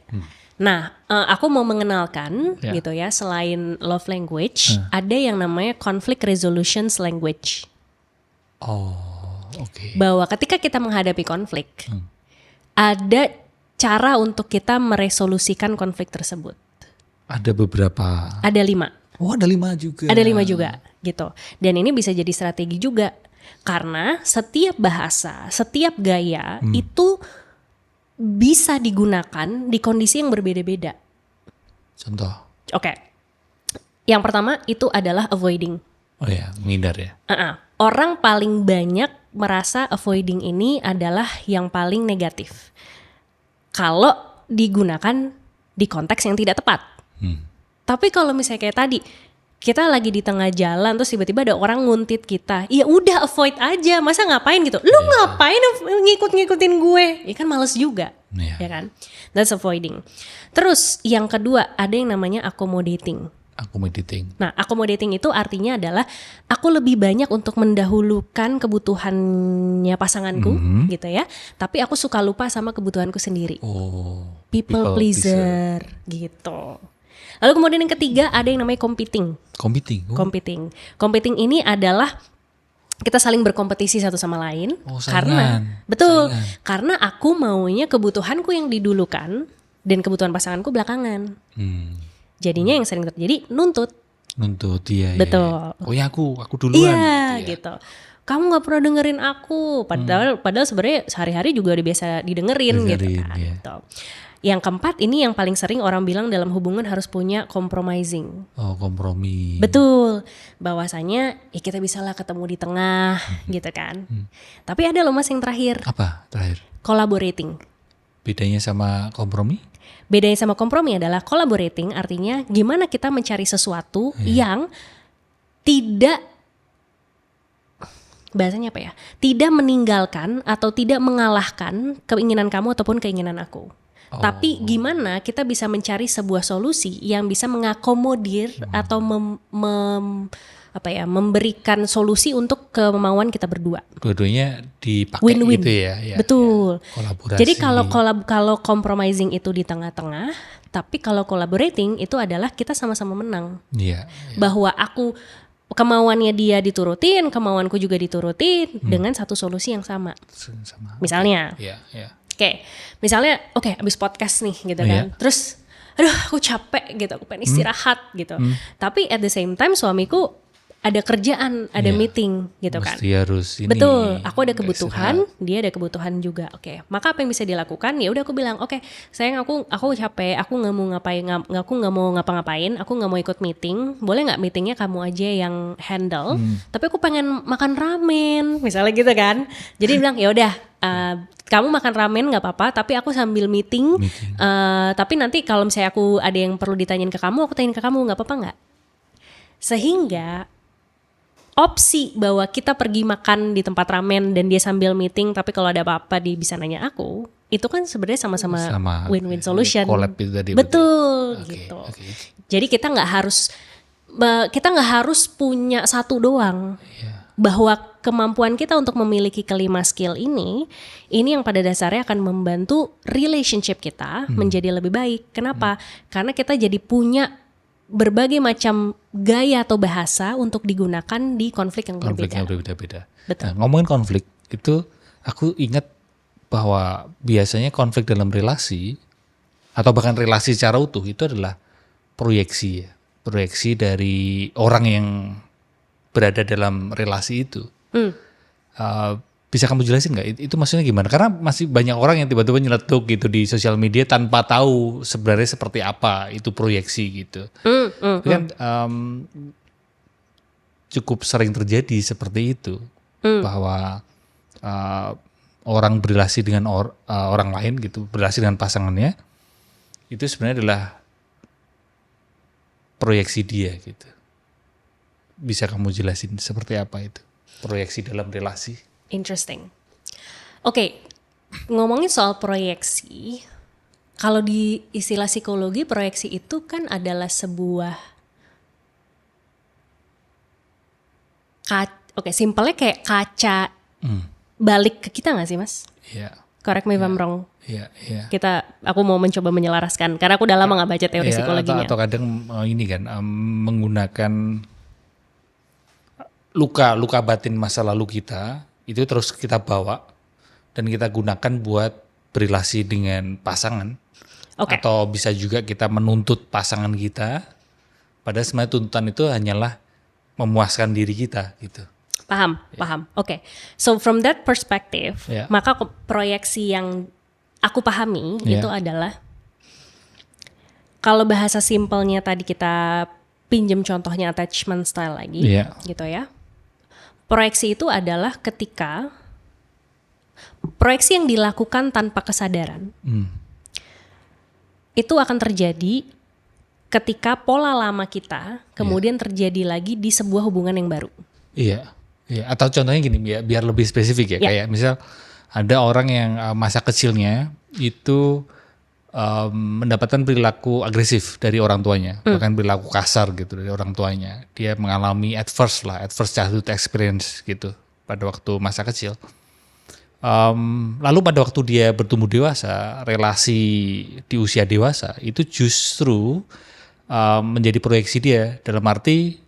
Nah, aku mau mengenalkan gitu ya. Selain love language, ada yang namanya conflict resolution language. Okay. Bahwa ketika kita menghadapi konflik, ada cara untuk kita meresolusikan konflik tersebut. Ada beberapa. Ada 5. Oh, ada 5 juga. Ada 5 juga gitu. Dan ini bisa jadi strategi juga. Karena setiap bahasa, setiap gaya itu bisa digunakan di kondisi yang berbeda-beda. Contoh? Oke. Yang pertama itu adalah avoiding. Oh ya, menghindar ya. Orang paling banyak merasa avoiding ini adalah yang paling negatif. Kalau digunakan di konteks yang tidak tepat. Tapi kalau misalnya kayak tadi, kita lagi di tengah jalan terus tiba-tiba ada orang nguntit kita, ya udah avoid aja, masa ngapain gitu? Lu ngapain ngikut-ngikutin gue? Ya kan males juga, ya kan? That's avoiding. Terus yang kedua ada yang namanya accommodating. Nah, accommodating itu artinya adalah aku lebih banyak untuk mendahulukan kebutuhannya pasanganku gitu ya. Tapi aku suka lupa sama kebutuhanku sendiri. People pleaser gitu. Lalu kemudian yang ketiga ada yang namanya competing. Competing ini adalah kita saling berkompetisi satu sama lain. Saingan. Betul, Saingan. karena aku maunya kebutuhanku yang didulukan dan kebutuhan pasanganku belakangan. Jadinya yang sering terjadi nuntut, iya. betul. Pokoknya aku duluan. Iya, gitu. Kamu nggak pernah dengerin aku, padahal sebenarnya sehari-hari juga udah biasa didengerin gitu kan. Iya. Gitu. Yang keempat, ini yang paling sering orang bilang dalam hubungan harus punya compromising. Kompromi. Betul, bahwasanya ya kita bisa lah ketemu di tengah gitu kan. Tapi ada loh Mas yang terakhir. Apa terakhir? Collaborating. Bedanya sama kompromi? Bedanya sama kompromi adalah collaborating, artinya gimana kita mencari sesuatu yang tidak, bahasanya apa ya, tidak meninggalkan atau tidak mengalahkan keinginan kamu ataupun keinginan aku. Tapi gimana kita bisa mencari sebuah solusi yang bisa mengakomodir atau memberikan solusi untuk kemauan kita berdua. Dua-duanya dipakai win-win. Gitu ya. Betul. Ya. Kolaborasi. Jadi kalau compromising itu di tengah-tengah, tapi kalau collaborating itu adalah kita sama-sama menang. Iya. Bahwa kemauannya dia diturutin, kemauanku juga diturutin dengan satu solusi yang sama. Misalnya. Iya. Misalnya abis podcast nih gitu kan. Terus aduh aku capek gitu, aku pengen istirahat gitu. Tapi at the same time suamiku ada kerjaan, ada meeting gitu kan. Mesti harus ini. Betul, aku ada kebutuhan, dia ada kebutuhan juga. Maka apa yang bisa dilakukan? Ya udah aku bilang, sayang aku capek, aku nggak mau ngapa-ngapain, aku nggak mau ikut meeting. Boleh nggak meetingnya kamu aja yang handle? Tapi aku pengen makan ramen, misalnya gitu kan. Jadi bilang ya udah. Kamu makan ramen nggak apa-apa, tapi aku sambil meeting. Tapi nanti kalau misalnya aku ada yang perlu ditanyain ke kamu, aku tanyain ke kamu, nggak apa-apa nggak? Sehingga opsi bahwa kita pergi makan di tempat ramen dan dia sambil meeting, tapi kalau ada apa-apa dia bisa nanya aku, itu kan sebenarnya sama-sama win-win solution. Collab itu tadi. Betul, gitu. Jadi kita nggak harus punya satu doang. Bahwa kemampuan kita untuk memiliki kelima skill ini yang pada dasarnya akan membantu relationship kita menjadi lebih baik. Kenapa? Karena kita jadi punya berbagai macam gaya atau bahasa untuk digunakan di konflik yang berbeda-beda. Betul. Nah, ngomongin konflik, itu aku ingat bahwa biasanya konflik dalam relasi atau bahkan relasi secara utuh itu adalah proyeksi dari orang yang berada dalam relasi itu. Bisa kamu jelasin nggak? Itu maksudnya gimana? Karena masih banyak orang yang tiba-tiba nyeletuk gitu di sosial media tanpa tahu sebenarnya seperti apa itu proyeksi gitu. Itu kan cukup sering terjadi seperti itu, bahwa orang berrelasi dengan orang lain gitu, berrelasi dengan pasangannya, itu sebenarnya adalah proyeksi dia gitu. Bisa kamu jelasin seperti apa itu proyeksi dalam relasi? Interesting. Ngomongin soal proyeksi, kalau di istilah psikologi proyeksi itu kan adalah sebuah simpelnya kayak kaca balik ke kita nggak sih Mas? Iya. Correct me if I'm wrong. Iya. Aku mau mencoba menyelaraskan karena aku udah lama nggak baca teori psikologinya. Atau kadang ini kan menggunakan luka batin masa lalu kita itu terus kita bawa dan kita gunakan buat berrelasi dengan pasangan. Atau bisa juga kita menuntut pasangan kita, padahal sebenarnya tuntutan itu hanyalah memuaskan diri kita gitu. Paham. So from that perspective, maka proyeksi yang aku pahami itu adalah, kalau bahasa simpelnya tadi kita pinjam contohnya attachment style lagi, gitu ya. Proyeksi itu adalah ketika proyeksi yang dilakukan tanpa kesadaran. Itu akan terjadi ketika pola lama kita kemudian terjadi lagi di sebuah hubungan yang baru. Iya. Atau contohnya gini, biar lebih spesifik ya. Kayak misal ada orang yang masa kecilnya itu mendapatkan perilaku agresif dari orang tuanya, bahkan perilaku kasar gitu dari orang tuanya. Dia mengalami adverse childhood experience gitu pada waktu masa kecil. Lalu pada waktu dia bertumbuh dewasa, relasi di usia dewasa itu justru menjadi proyeksi dia, dalam arti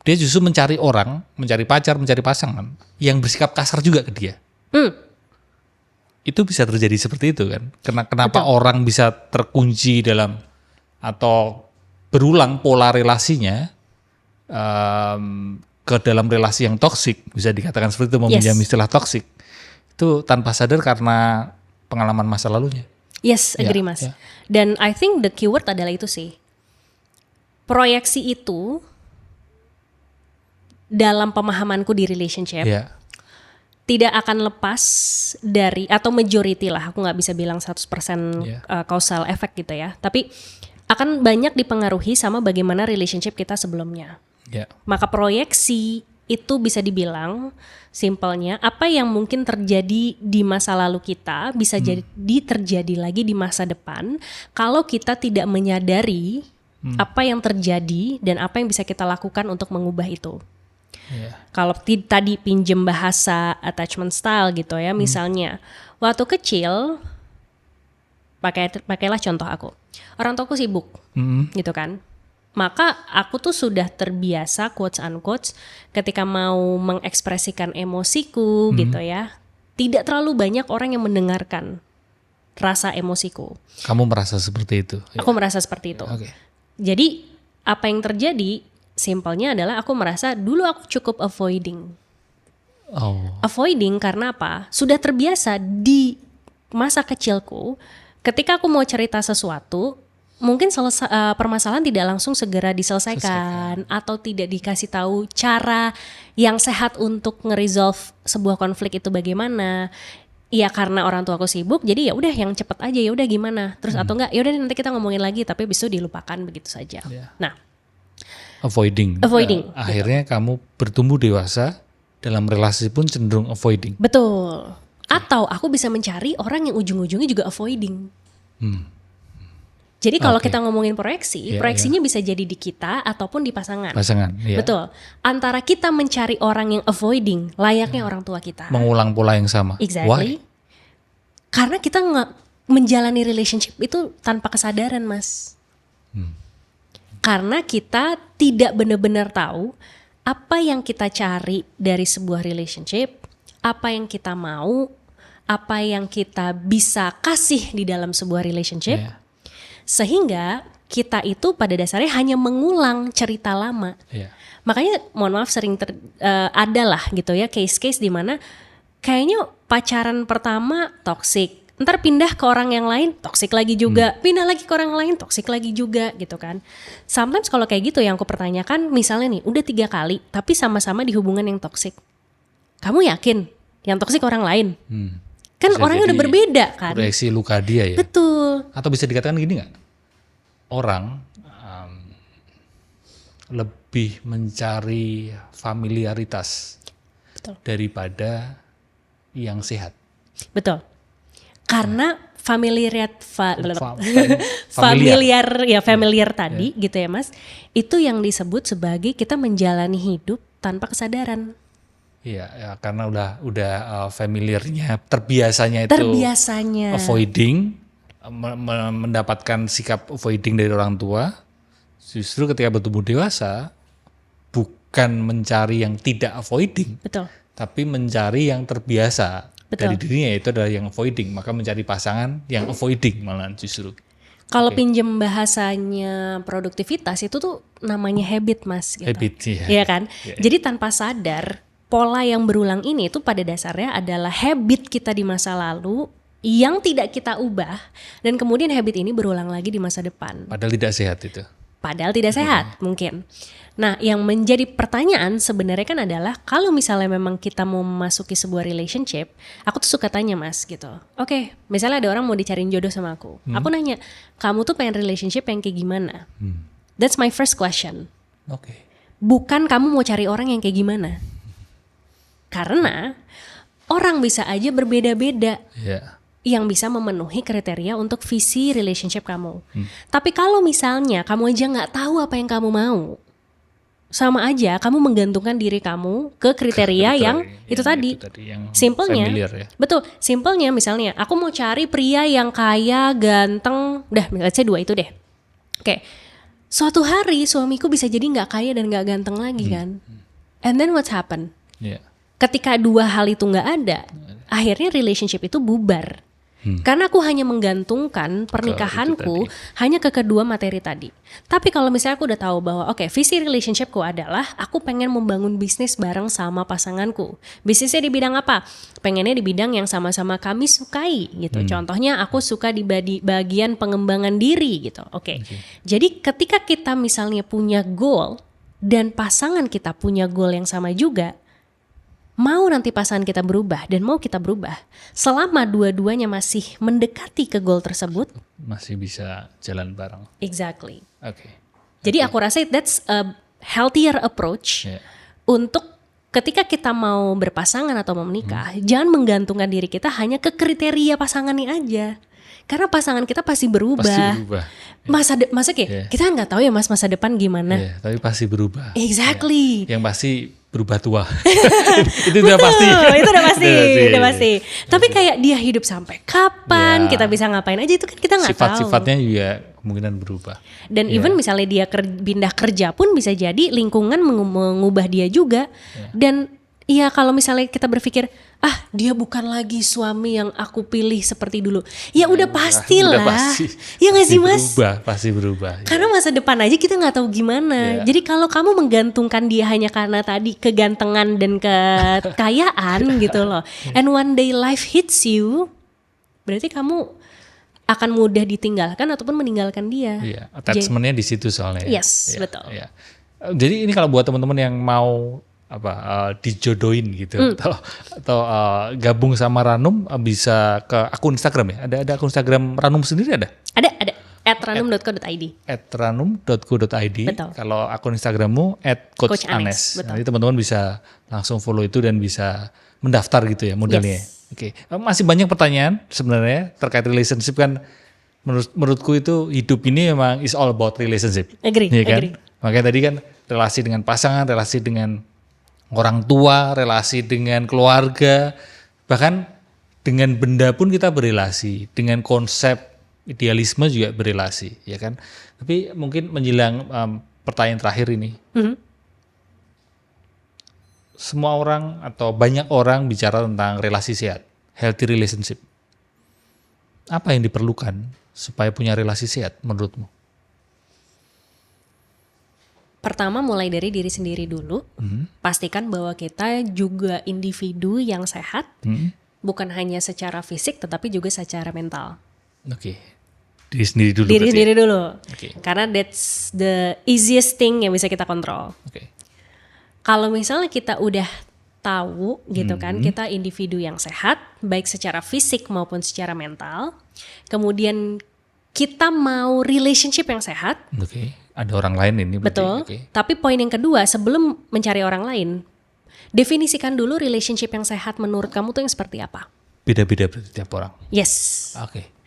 dia justru mencari orang, mencari pacar, mencari pasangan yang bersikap kasar juga ke dia. Itu bisa terjadi seperti itu kan? Kenapa orang bisa terkunci dalam atau berulang pola relasinya ke dalam relasi yang toksik, bisa dikatakan seperti itu, meminjam istilah toksik, itu tanpa sadar karena pengalaman masa lalunya. Yes, agree Mas. Dan I think the keyword adalah itu sih. Proyeksi itu dalam pemahamanku di relationship tidak akan lepas dari, atau majority lah, aku nggak bisa bilang 100% causal effect gitu ya, tapi akan banyak dipengaruhi sama bagaimana relationship kita sebelumnya. Maka proyeksi itu bisa dibilang simpelnya apa yang mungkin terjadi di masa lalu kita bisa jadi terjadi lagi di masa depan kalau kita tidak menyadari apa yang terjadi dan apa yang bisa kita lakukan untuk mengubah itu. Kalau tadi pinjem bahasa attachment style gitu ya, misalnya waktu kecil, pakailah contoh aku, orang tuaku sibuk gitu kan, maka aku tuh sudah terbiasa quotes unquotes ketika mau mengekspresikan emosiku gitu ya, tidak terlalu banyak orang yang mendengarkan rasa emosiku. Kamu merasa seperti itu? Aku merasa seperti itu. Jadi apa yang terjadi? Simpelnya adalah aku merasa dulu aku cukup avoiding. Avoiding karena apa? Sudah terbiasa di masa kecilku, ketika aku mau cerita sesuatu, mungkin permasalahan tidak langsung segera diselesaikan atau tidak dikasih tahu cara yang sehat untuk nge-resolve sebuah konflik itu bagaimana. Ya karena orang tua aku sibuk, jadi ya udah yang cepet aja, ya udah gimana. Terus atau enggak, ya udah nanti kita ngomongin lagi, tapi besok dilupakan begitu saja. Nah, avoiding. Akhirnya kamu bertumbuh dewasa, dalam relasi pun cenderung avoiding. Betul. Atau aku bisa mencari orang yang ujung-ujungnya juga avoiding. Jadi kalau kita ngomongin proyeksi, proyeksinya bisa jadi di kita ataupun di pasangan. Betul. Antara kita mencari orang yang avoiding, layaknya orang tua kita. Mengulang pola yang sama. Exactly. Why? Karena kita menjalani relationship itu tanpa kesadaran, Mas. Karena kita tidak benar-benar tahu apa yang kita cari dari sebuah relationship, apa yang kita mau, apa yang kita bisa kasih di dalam sebuah relationship, sehingga kita itu pada dasarnya hanya mengulang cerita lama. Makanya mohon maaf sering ada lah gitu ya case-case di mana kayaknya pacaran pertama toksik, ntar pindah ke orang yang lain toksik lagi juga, pindah lagi ke orang lain toksik lagi juga gitu kan. Sometimes kalau kayak gitu yang aku pertanyakan, misalnya nih udah 3 kali tapi sama-sama di hubungan yang toksik, kamu yakin yang toksik orang lain? Kan bisa orangnya udah berbeda kan. Proyeksi luka dia ya. Betul. Atau bisa dikatakan gini gak, orang lebih mencari familiaritas daripada yang sehat. Betul. Karena familiar tadi gitu ya Mas, itu yang disebut sebagai kita menjalani hidup tanpa kesadaran. Iya, ya, karena udah familiarnya, terbiasanya avoiding, mendapatkan sikap avoiding dari orang tua. Justru ketika bertumbuh dewasa, bukan mencari yang tidak avoiding, tapi mencari yang terbiasa. Dari dirinya, itu adalah yang avoiding, maka mencari pasangan yang avoiding malahan justru. Kalau pinjem bahasanya produktivitas itu tuh namanya habit Mas. Gitu. Habit, iya kan? Jadi tanpa sadar, pola yang berulang ini itu pada dasarnya adalah habit kita di masa lalu yang tidak kita ubah, dan kemudian habit ini berulang lagi di masa depan. Padahal tidak sehat itu. Padahal tidak sehat mungkin. Nah, yang menjadi pertanyaan sebenarnya kan adalah kalau misalnya memang kita mau memasuki sebuah relationship, aku tuh suka tanya Mas gitu. Oke, misalnya ada orang mau dicariin jodoh sama aku. Aku nanya, kamu tuh pengen relationship yang kayak gimana? That's my first question. Bukan kamu mau cari orang yang kayak gimana. Karena orang bisa aja berbeda-beda. Yang bisa memenuhi kriteria untuk visi relationship kamu. Tapi kalau misalnya kamu aja gak tahu apa yang kamu mau, sama aja kamu menggantungkan diri kamu ke kriteria yang itu tadi. Simpelnya, betul. Simpelnya misalnya, aku mau cari pria yang kaya, ganteng, udah let's say 2 itu deh. Oke, Suatu hari suamiku bisa jadi nggak kaya dan nggak ganteng lagi kan. And then what's happen? Yeah. Ketika dua hal itu nggak ada, akhirnya relationship itu bubar. Karena aku hanya menggantungkan pernikahanku hanya ke kedua materi tadi. Tapi kalau misalnya aku udah tahu bahwa oke, visi relationshipku adalah aku pengen membangun bisnis bareng sama pasanganku. Bisnisnya di bidang apa? Pengennya di bidang yang sama-sama kami sukai gitu. Contohnya aku suka di bagian pengembangan diri gitu. Oke. Jadi ketika kita misalnya punya goal dan pasangan kita punya goal yang sama juga, mau nanti pasangan kita berubah dan mau kita berubah, selama dua-duanya masih mendekati ke goal tersebut, masih bisa jalan bareng. Exactly. Oke. Jadi aku rasa that's a healthier approach untuk ketika kita mau berpasangan atau mau menikah, jangan menggantungkan diri kita hanya ke kriteria pasangannya aja. Karena pasangan kita pasti berubah. Pasti berubah. Masa kayak kita kan nggak tahu ya mas masa depan gimana. Tapi pasti berubah. Exactly. Yang pasti berubah tua. Itu udah pasti. Itu udah pasti. Tapi kayak dia hidup sampai kapan, kita bisa ngapain aja itu kan kita nggak tahu. Sifat-sifatnya juga kemungkinan berubah. Dan even misalnya dia pindah kerja pun bisa jadi lingkungan mengubah dia juga. Dan iya kalau misalnya kita berpikir dia bukan lagi suami yang aku pilih seperti dulu. Ya udah pastilah. Ya nggak sih mas? Pasti berubah. Karena masa depan aja kita nggak tahu gimana. Jadi kalau kamu menggantungkan dia hanya karena tadi kegantengan dan kekayaan gitu loh. And one day life hits you, berarti kamu akan mudah ditinggalkan ataupun meninggalkan dia. Iya, attachment-nya di situ soalnya. Yes, betul. Ya. Jadi ini kalau buat teman-teman yang mau dijodohin gitu atau gabung sama Ranum, bisa ke akun Instagram ya. Ada akun Instagram Ranum sendiri ada? Ada @ranum.co.id. @ranum.co.id. Kalau akun Instagrammu @coach Anes. Nanti teman-teman bisa langsung follow itu dan bisa mendaftar gitu ya modelnya. Oke. Masih banyak pertanyaan sebenarnya terkait relationship kan. Menurutku itu hidup ini memang is all about relationship. Agree. Makanya tadi kan relasi dengan pasangan, relasi dengan orang tua, relasi dengan keluarga, bahkan dengan benda pun kita berelasi, dengan konsep idealisme juga berelasi, ya kan? Tapi mungkin menjelang pertanyaan terakhir ini, semua orang atau banyak orang bicara tentang relasi sehat, healthy relationship. Apa yang diperlukan supaya punya relasi sehat menurutmu? Pertama mulai dari diri sendiri dulu, pastikan bahwa kita juga individu yang sehat, bukan hanya secara fisik tetapi juga secara mental. Oke, diri sendiri dulu. Diri sendiri dulu, karena that's the easiest thing yang bisa kita kontrol. Kalau misalnya kita udah tahu gitu kan, kita individu yang sehat, baik secara fisik maupun secara mental, kemudian kita mau relationship yang sehat. Ada orang lain ini. Betul. Tapi poin yang kedua, sebelum mencari orang lain, definisikan dulu relationship yang sehat menurut kamu tuh yang seperti apa. Beda-beda berarti tiap orang. Yes.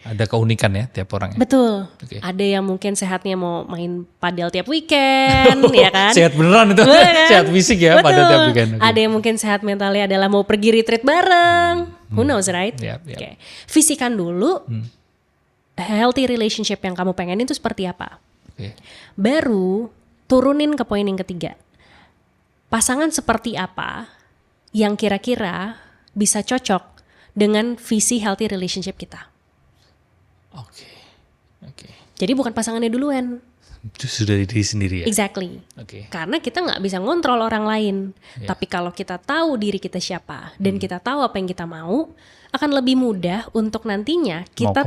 Ada keunikan ya tiap orang. Betul. Ada yang mungkin sehatnya mau main padel tiap weekend, ya kan? Sehat beneran itu. Sehat fisik ya. Betul. Padel tiap weekend. Ada yang mungkin sehat mentalnya adalah mau pergi retreat bareng. Who knows, right? Fisikan dulu. Healthy relationship yang kamu pengenin itu seperti apa? Baru turunin ke poin yang ketiga. Pasangan seperti apa yang kira-kira bisa cocok dengan visi healthy relationship kita. Jadi bukan pasangannya duluan. Itu sudah diri sendiri ya? Exactly. Karena kita nggak bisa ngontrol orang lain. Tapi kalau kita tahu diri kita siapa dan kita tahu apa yang kita mau, akan lebih mudah untuk nantinya kita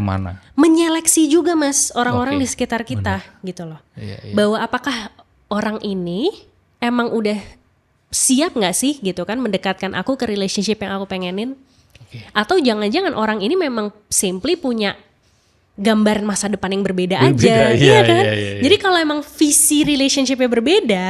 menyeleksi juga mas orang-orang di sekitar kita. Gitu loh. Bahwa apakah orang ini emang udah siap nggak sih gitu kan mendekatkan aku ke relationship yang aku pengenin. Atau jangan-jangan orang ini memang simply punya gambaran masa depan yang berbeda aja, iya kan? Jadi kalau emang visi relationshipnya berbeda,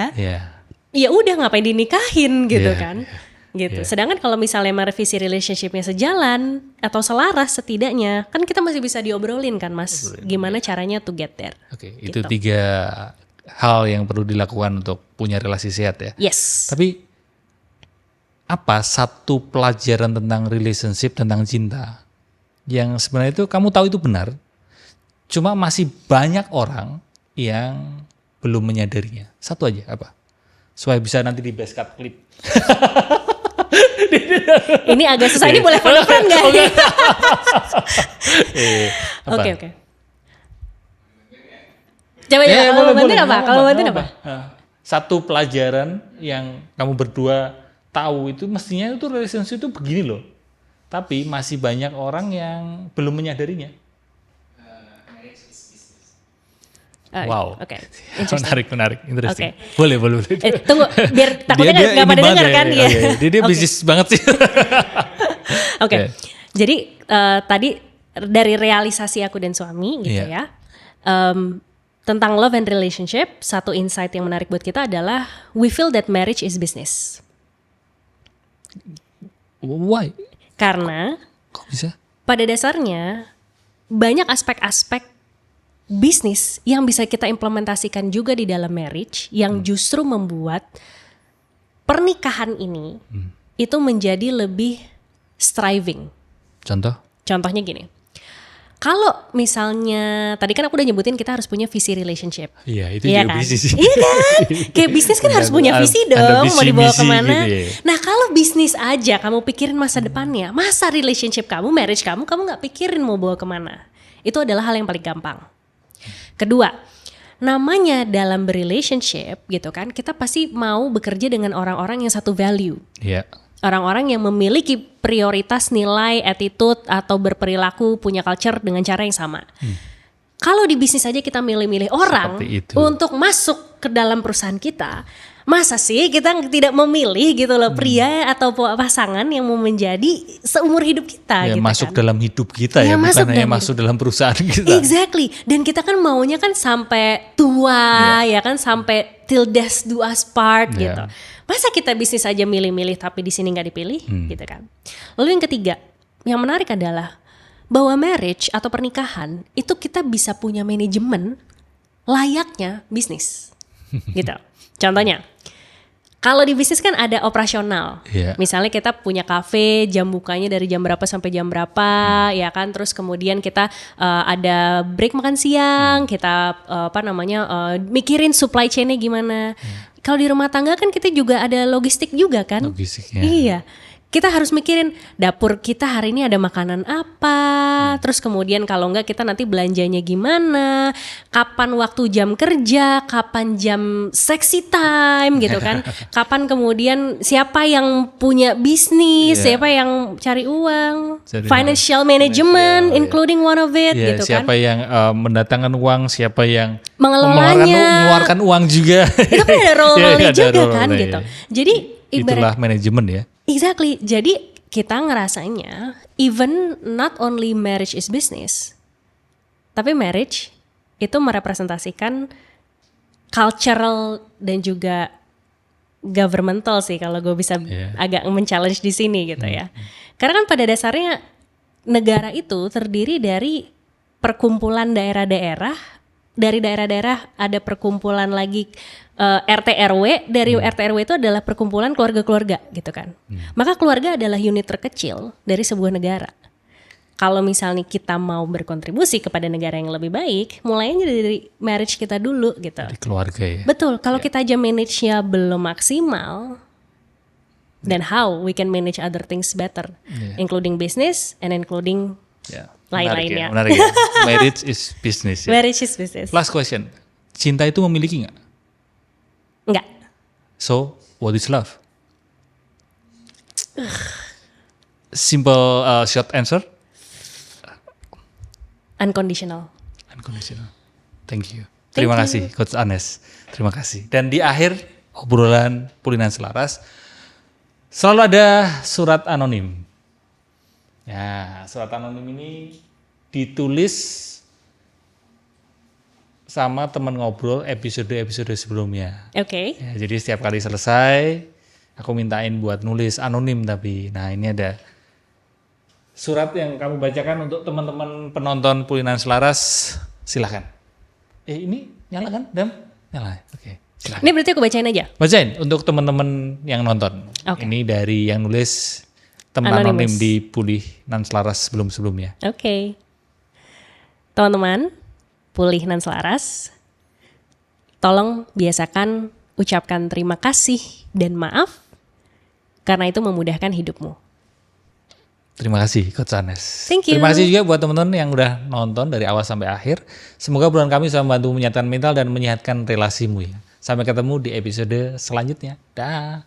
ya udah ngapain dinikahin gitu kan? Gitu. Sedangkan kalau misalnya emang visi relationshipnya sejalan atau selaras setidaknya, kan kita masih bisa diobrolin kan mas, gimana caranya to get there. Itu 3 hal yang perlu dilakukan untuk punya relasi sehat ya. Yes. Tapi apa satu pelajaran tentang relationship, tentang cinta yang sebenarnya itu kamu tahu itu benar, cuma masih banyak orang yang belum menyadarinya? Satu aja apa? Supaya bisa nanti di best cut clip. Ini agak susah, ini boleh follow-up nggak? Oke. Coba kalau bantuin apa? Kalau bantuin apa? Satu pelajaran yang kamu berdua tahu itu mestinya itu relationship itu begini loh. Tapi masih banyak orang yang belum menyadarinya. Wow. Oke. Menarik, interesting. Okay. Boleh. Tunggu, biar takutnya nggak pada dengar kan dia. Dia bisnis banget sih. Oke. Jadi tadi dari realisasi aku dan suami gitu ya. Tentang love and relationship, satu insight yang menarik buat kita adalah we feel that marriage is business. Why? Karena kok bisa? Pada dasarnya banyak aspek-aspek bisnis yang bisa kita implementasikan juga di dalam marriage yang justru membuat pernikahan ini itu menjadi lebih striving. Contohnya gini. Kalau misalnya tadi kan aku udah nyebutin kita harus punya visi relationship. Iya, itu juga kan? Bisnis. Iya kan? Kayak bisnis kan harus punya visi dong, mau dibawa kemana. Gitu ya. Nah kalau bisnis aja kamu pikirin masa depannya, masa relationship kamu, marriage kamu gak pikirin mau bawa kemana. Itu adalah hal yang paling gampang. Kedua, namanya dalam berrelationship gitu kan, kita pasti mau bekerja dengan orang-orang yang satu value. Iya. Orang-orang yang memiliki prioritas nilai, attitude, atau berperilaku, punya culture dengan cara yang sama. Kalau di bisnis aja kita milih-milih orang untuk masuk ke dalam perusahaan kita, masa sih kita tidak memilih gitu loh pria atau pasangan yang mau menjadi seumur hidup kita ya, gitu masuk kan. dalam hidup kita ya bukan hanya masuk dalam perusahaan kita. Exactly. Dan kita kan maunya kan sampai tua ya kan, sampai till death do us part gitu. Masa kita bisnis aja milih-milih tapi di sini nggak dipilih gitu kan. Lalu yang ketiga, yang menarik adalah bahwa marriage atau pernikahan itu kita bisa punya manajemen layaknya bisnis gitu. Contohnya, kalau di bisnis kan ada operasional. Misalnya kita punya kafe, jam bukanya dari jam berapa sampai jam berapa, ya kan. Terus kemudian kita ada break makan siang, kita mikirin supply chain-nya gimana. Kalau di rumah tangga kan kita juga ada logistik juga kan. Logistiknya. Iya. Kita harus mikirin dapur kita hari ini ada makanan apa, terus kemudian kalau enggak kita nanti belanjanya gimana, kapan waktu jam kerja, kapan jam sexy time gitu kan, kapan kemudian siapa yang punya bisnis, siapa yang cari uang, financial management including one of it gitu siapa kan. yang mendatangkan uang, siapa yang mengelola uang juga. Itu kan ada role-role juga kan gitu. Jadi itulah manajemen ya. Exactly. Jadi kita ngerasanya even not only marriage is business, tapi marriage itu merepresentasikan cultural dan juga governmental sih kalau gue bisa agak men-challenge di sini gitu ya. Karena kan pada dasarnya negara itu terdiri dari perkumpulan daerah-daerah. Dari daerah-daerah ada perkumpulan lagi RT RW, dari RT RW itu adalah perkumpulan keluarga-keluarga gitu kan. Maka keluarga adalah unit terkecil dari sebuah negara. Kalau misalnya kita mau berkontribusi kepada negara yang lebih baik, mulainya dari marriage kita dulu gitu. Dari keluarga ya. Betul, kalau kita aja manage-nya belum maksimal, then how we can manage other things better, including business and including lain-lainnya. Menarik ya. Marriage is business ya. Marriage is business. Last question. Cinta itu memiliki nggak? Enggak. So, what is love? Simple short answer. Unconditional. Thank you. Terima kasih Coach Anes. Terima kasih. Dan di akhir obrolan Pulinan Selaras selalu ada surat anonim. Ya, surat anonim ini ditulis sama teman ngobrol episode-episode sebelumnya. Oke. Ya, jadi setiap kali selesai, aku mintain buat nulis anonim tapi. Nah ini ada surat yang kamu bacakan untuk teman-teman penonton Pulinan Selaras. Silahkan. Ini nyala kan, Dam? Nyala. Oke. Silahkan. Ini berarti aku bacain aja? Bacain untuk teman-teman yang nonton. Ini dari yang nulis teman anonim di Pulinan Selaras sebelum-sebelumnya. Oke. Teman-teman Pulinan Selaras, tolong biasakan ucapkan terima kasih dan maaf karena itu memudahkan hidupmu. Terima kasih Coach Anes. Thank you. Terima kasih juga buat teman-teman yang udah nonton dari awal sampai akhir. Semoga obrolan kami bisa membantu menyehatkan mental dan menyehatkan relasimu ya. Sampai ketemu di episode selanjutnya. Dah.